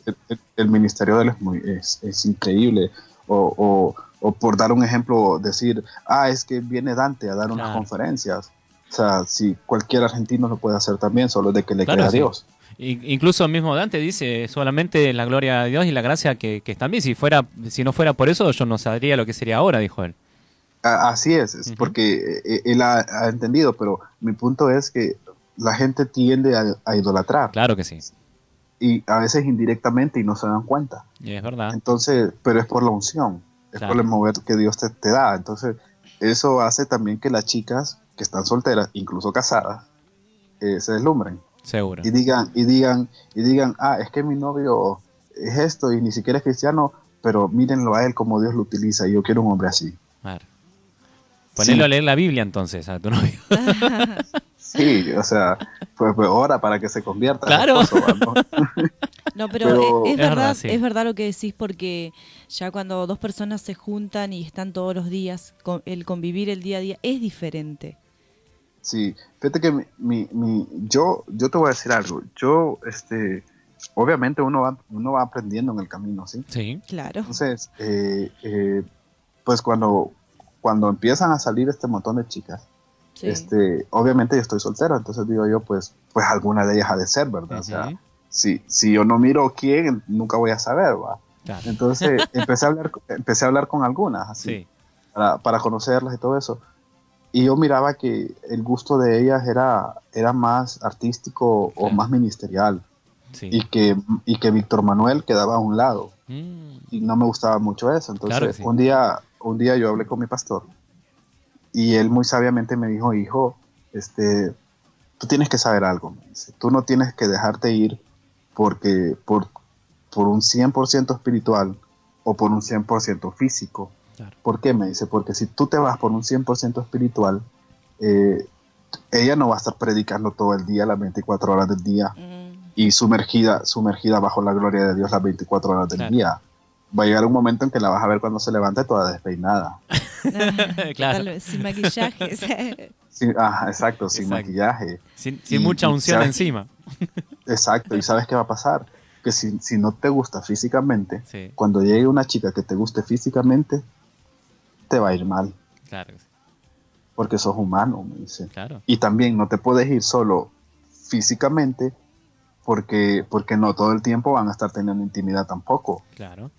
el ministerio de él es increíble, o por dar un ejemplo, decir, es que viene Dante a dar unas Claro. conferencias. O sea, si cualquier argentino lo puede hacer también, solo de que le Claro, crea a sí. Dios. Incluso el mismo Dante dice solamente la gloria de Dios y la gracia que está en mí. Si no fuera por eso, yo no sabría lo que sería ahora, dijo él. Así es Ujú. porque él ha entendido, pero mi punto es que la gente tiende a idolatrar, Claro que sí. y a veces indirectamente y no se dan cuenta. Y es verdad. Entonces, pero es por la unción, es Claro. por el mover que Dios te da. Entonces, eso hace también que las chicas que están solteras, incluso casadas, se deslumbren Seguro. y digan, es que mi novio es esto y ni siquiera es cristiano, pero mírenlo a él como Dios lo utiliza y yo quiero un hombre así. Claro. Ponelo Sí. a leer la Biblia entonces a tu novio. Sí, o sea, pues ora para que se convierta en Claro. esposo, ¿no? No, pero, Pero- es Es verdad, verdad, sí. es verdad lo que decís, porque ya cuando dos personas se juntan y están todos los días, el convivir el día a día es diferente. Sí, fíjate que yo te voy a decir algo. Yo, obviamente uno va aprendiendo en el camino, ¿sí? Sí. Claro. Entonces, pues cuando empiezan a salir este montón de chicas, Sí. obviamente yo estoy soltero, entonces digo yo, pues alguna de ellas ha de ser, ¿verdad? O sea, Ujú. si yo no miro quién, nunca voy a saber, ¿va? Claro. Entonces empecé a hablar con algunas, así, Sí. para conocerlas y todo eso. Y yo miraba que el gusto de ellas era más artístico o Claro. más ministerial, Sí. y que Víctor Manuel quedaba a un lado. Mm, Y no me gustaba mucho eso. Entonces, Claro que sí. un día yo hablé con mi pastor y él muy sabiamente me dijo, hijo, tú tienes que saber algo. Me dice, tú no tienes que dejarte ir por un 100% espiritual o por un 100% físico. claro. ¿Por qué? Me dice, porque si tú te vas por un 100% espiritual, ella no va a estar predicando todo el día, las 24 horas del día, Mm, y sumergida bajo la gloria de Dios las 24 horas del día. Va a llegar un momento en que la vas a ver cuando se levante toda despeinada. Claro. Tal vez sin maquillaje. Exacto, sin maquillaje. Sin mucha unción encima. Exacto, y ¿sabes qué va a pasar? Que si no te gusta físicamente, sí, cuando llegue una chica que te guste físicamente, te va a ir mal. Claro. Porque sos humano, me dice. Claro. Y también no te puedes ir solo físicamente porque no todo el tiempo van a estar teniendo intimidad tampoco. Claro.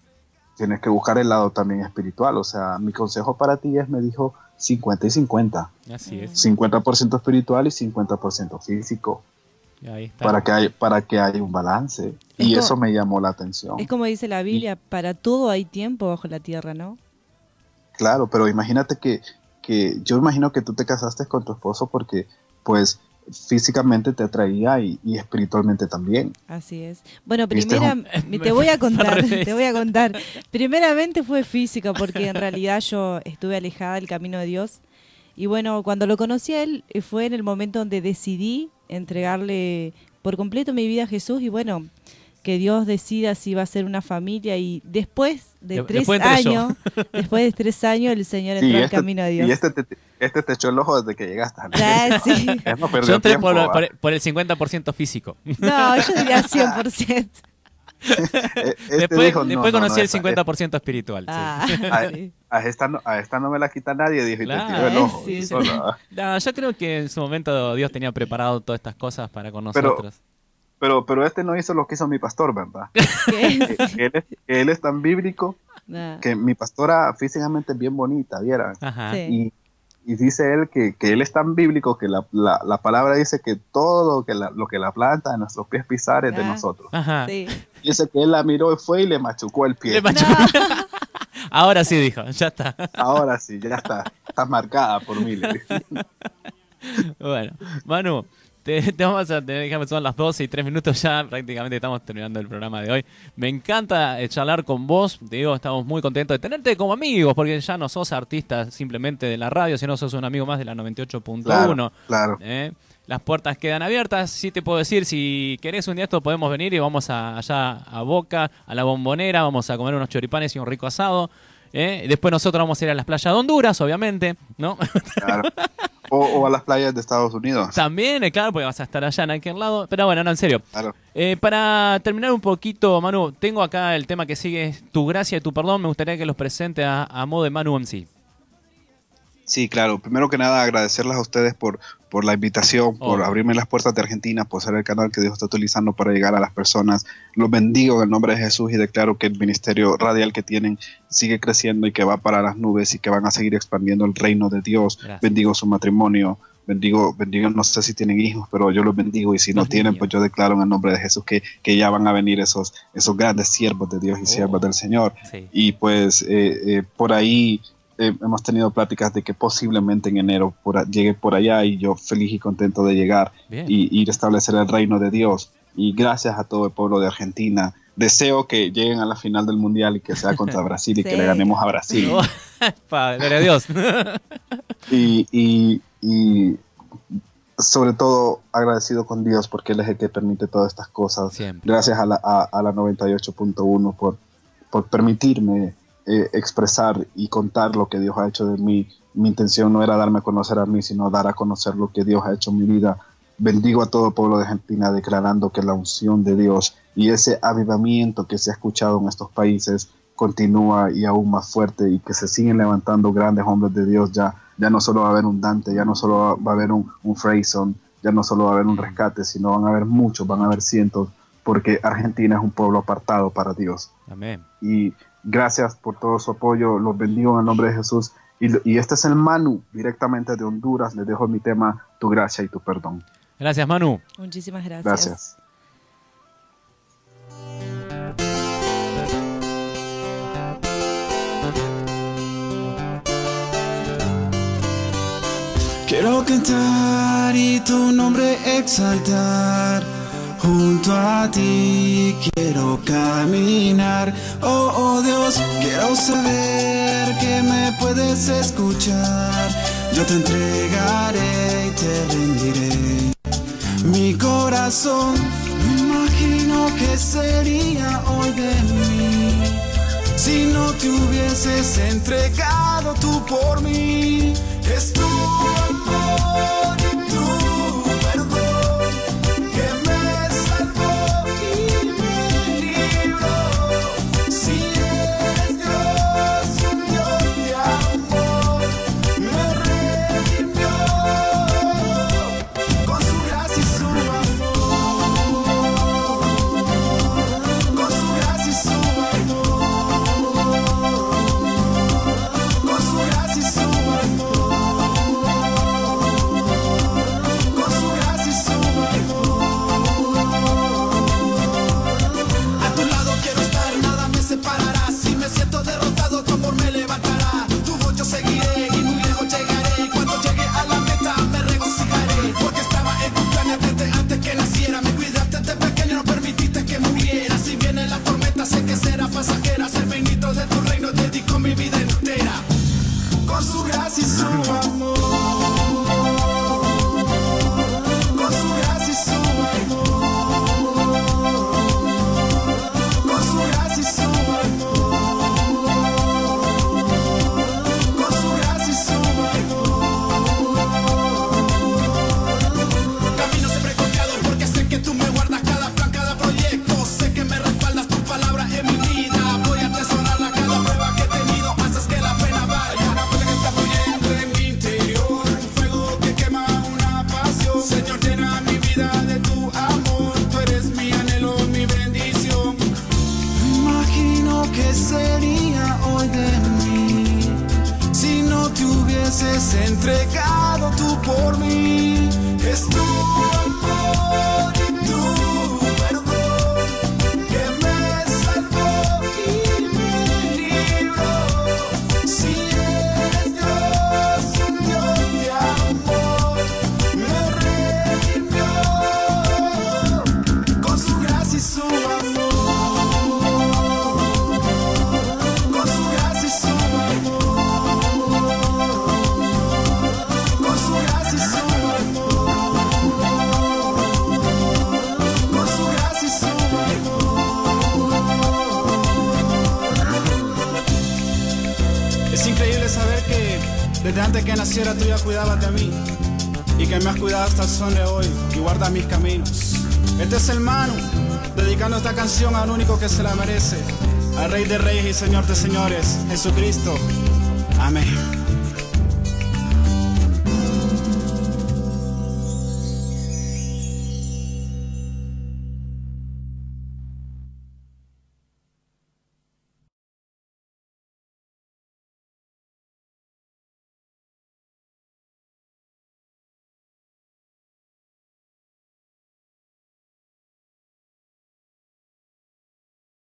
Tienes que buscar el lado también espiritual. O sea, mi consejo para ti es, me dijo, 50 y 50. Así es. 50% espiritual y 50% físico. Y ahí está. Para que haya un balance. Y eso me llamó la atención. Es como dice la Biblia, para todo hay tiempo bajo la tierra, ¿no? Claro, pero imagínate que yo imagino que tú te casaste con tu esposo porque, pues, físicamente te atraía y espiritualmente también. Así es. Bueno, te voy a contar. Primeramente fue física porque en realidad yo estuve alejada del camino de Dios. Y bueno, cuando lo conocí a él fue en el momento donde decidí entregarle por completo mi vida a Jesús y bueno, que Dios decida si va a ser una familia y después de 3 años, el Señor entró al camino de Dios. Y este te echó el ojo desde que llegaste. Sí. Yo entré por el 50% físico. No, yo diría 100%. Después conocí el 50% espiritual. Sí. A esta no me la quita nadie, dije, claro, te tiró el ojo. Sí. No, yo creo que en su momento Dios tenía preparado todas estas cosas para con nosotros. Pero este no hizo lo que hizo mi pastor, ¿verdad? Él es tan bíblico que mi pastora físicamente es bien bonita, ¿vieran? Ajá. Sí. Y dice él que él es tan bíblico que la palabra dice que todo lo que la planta de nuestros pies pisar es de nosotros. Ajá. Sí. Dice que él la miró y fue y le machucó el pie. Ahora sí, dijo, ya está. Ahora sí, ya está. Está marcada por mí. Bueno, Manu, te vamos a tener que son las 12 y 3 minutos ya, prácticamente estamos terminando el programa de hoy. Me encanta charlar con vos, te digo, estamos muy contentos de tenerte como amigos, porque ya no sos artista simplemente de la radio, sino sos un amigo más de la 98.1. Claro. Las puertas quedan abiertas, sí te puedo decir, si querés un día esto podemos venir y vamos allá a Boca, a la Bombonera, vamos a comer unos choripanes y un rico asado. Después nosotros vamos a ir a las playas de Honduras, obviamente, ¿no? Claro. O a las playas de Estados Unidos. También, claro, porque vas a estar allá en aquel lado. Pero bueno, no, en serio. Claro. Para terminar un poquito, Manu, tengo acá el tema que sigue, tu gracia y tu perdón. Me gustaría que los presente a modo de Manu MC. Sí, claro. Primero que nada, agradecerles a ustedes por la invitación, por abrirme las puertas de Argentina, por ser el canal que Dios está utilizando para llegar a las personas. Los bendigo en el nombre de Jesús y declaro que el ministerio radial que tienen sigue creciendo y que va para las nubes y que van a seguir expandiendo el reino de Dios. Gracias. Bendigo su matrimonio. Bendigo, no sé si tienen hijos, pero yo los bendigo, y si no tienen, pues yo declaro en el nombre de Jesús que ya van a venir esos grandes siervos de Dios y siervas del Señor. Sí. Y pues por ahí hemos tenido pláticas de que posiblemente en enero llegue por allá, y yo feliz y contento de llegar y restablecer el reino de Dios. Y gracias a todo el pueblo de Argentina. Deseo que lleguen a la final del Mundial y que sea contra Brasil y que le ganemos a Brasil. Gloria a Dios. Y sobre todo agradecido con Dios porque Él es el que permite todas estas cosas. Siempre. Gracias a la 98.1 por permitirme expresar y contar lo que Dios ha hecho de mí. Mi intención no era darme a conocer a mí, sino dar a conocer lo que Dios ha hecho en mi vida. Bendigo a todo el pueblo de Argentina declarando que la unción de Dios y ese avivamiento que se ha escuchado en estos países continúa y aún más fuerte, y que se siguen levantando grandes hombres de Dios. Ya no solo va a haber un Dante, ya no solo va a haber un Freyson, ya no solo va a haber un Rescate, sino van a haber muchos, van a haber cientos, porque Argentina es un pueblo apartado para Dios. Amén. Y gracias por todo su apoyo, los bendigo en el nombre de Jesús. Y este es el Manu, directamente de Honduras. Les dejo mi tema, Tu gracia y tu perdón. Gracias, Manu. Muchísimas gracias. Gracias. Quiero cantar y tu nombre exaltar. Junto a ti quiero caminar. Oh Dios, quiero saber que me puedes escuchar. Yo te entregaré y te rendiré mi corazón, mi imagen. Imagino que sería hoy de mí si no te hubieses entregado tú por mí. Es tu amor y tu perdón que me salvó y me libró. Si eres Dios, un Dios de amor, me redimió con su gracia y su amor, con su gracia y su amor, con su gracia y su amor. Siento derrotado, tu amor me levantará. Tu voz yo seguiré y muy lejos llegaré. Cuando llegue a la meta me regocijaré, porque estaba en tu plan desde antes que naciera. Me cuidaste desde pequeño, no permitiste que muriera. Si viene la tormenta sé que será pasajera. Ser bendito de tu reino dedico mi vida entera. Con su gracia y su amor, con su gracia y su amor, con su gracia y su amor. Entregado tú por mí. Es tu amor y tu perdón que me salvó y me libró. Si eres Dios, un Dios de amor, me redimió con su gracia y su amor, con su gracia y su amor. Es increíble saber que desde antes que naciera tú ya cuidabas de mí y que me has cuidado hasta el son de hoy y guardas mis caminos. Este es el Manu, dedicando esta canción al único que se la merece, al Rey de Reyes y Señor de Señores, Jesucristo. Amén.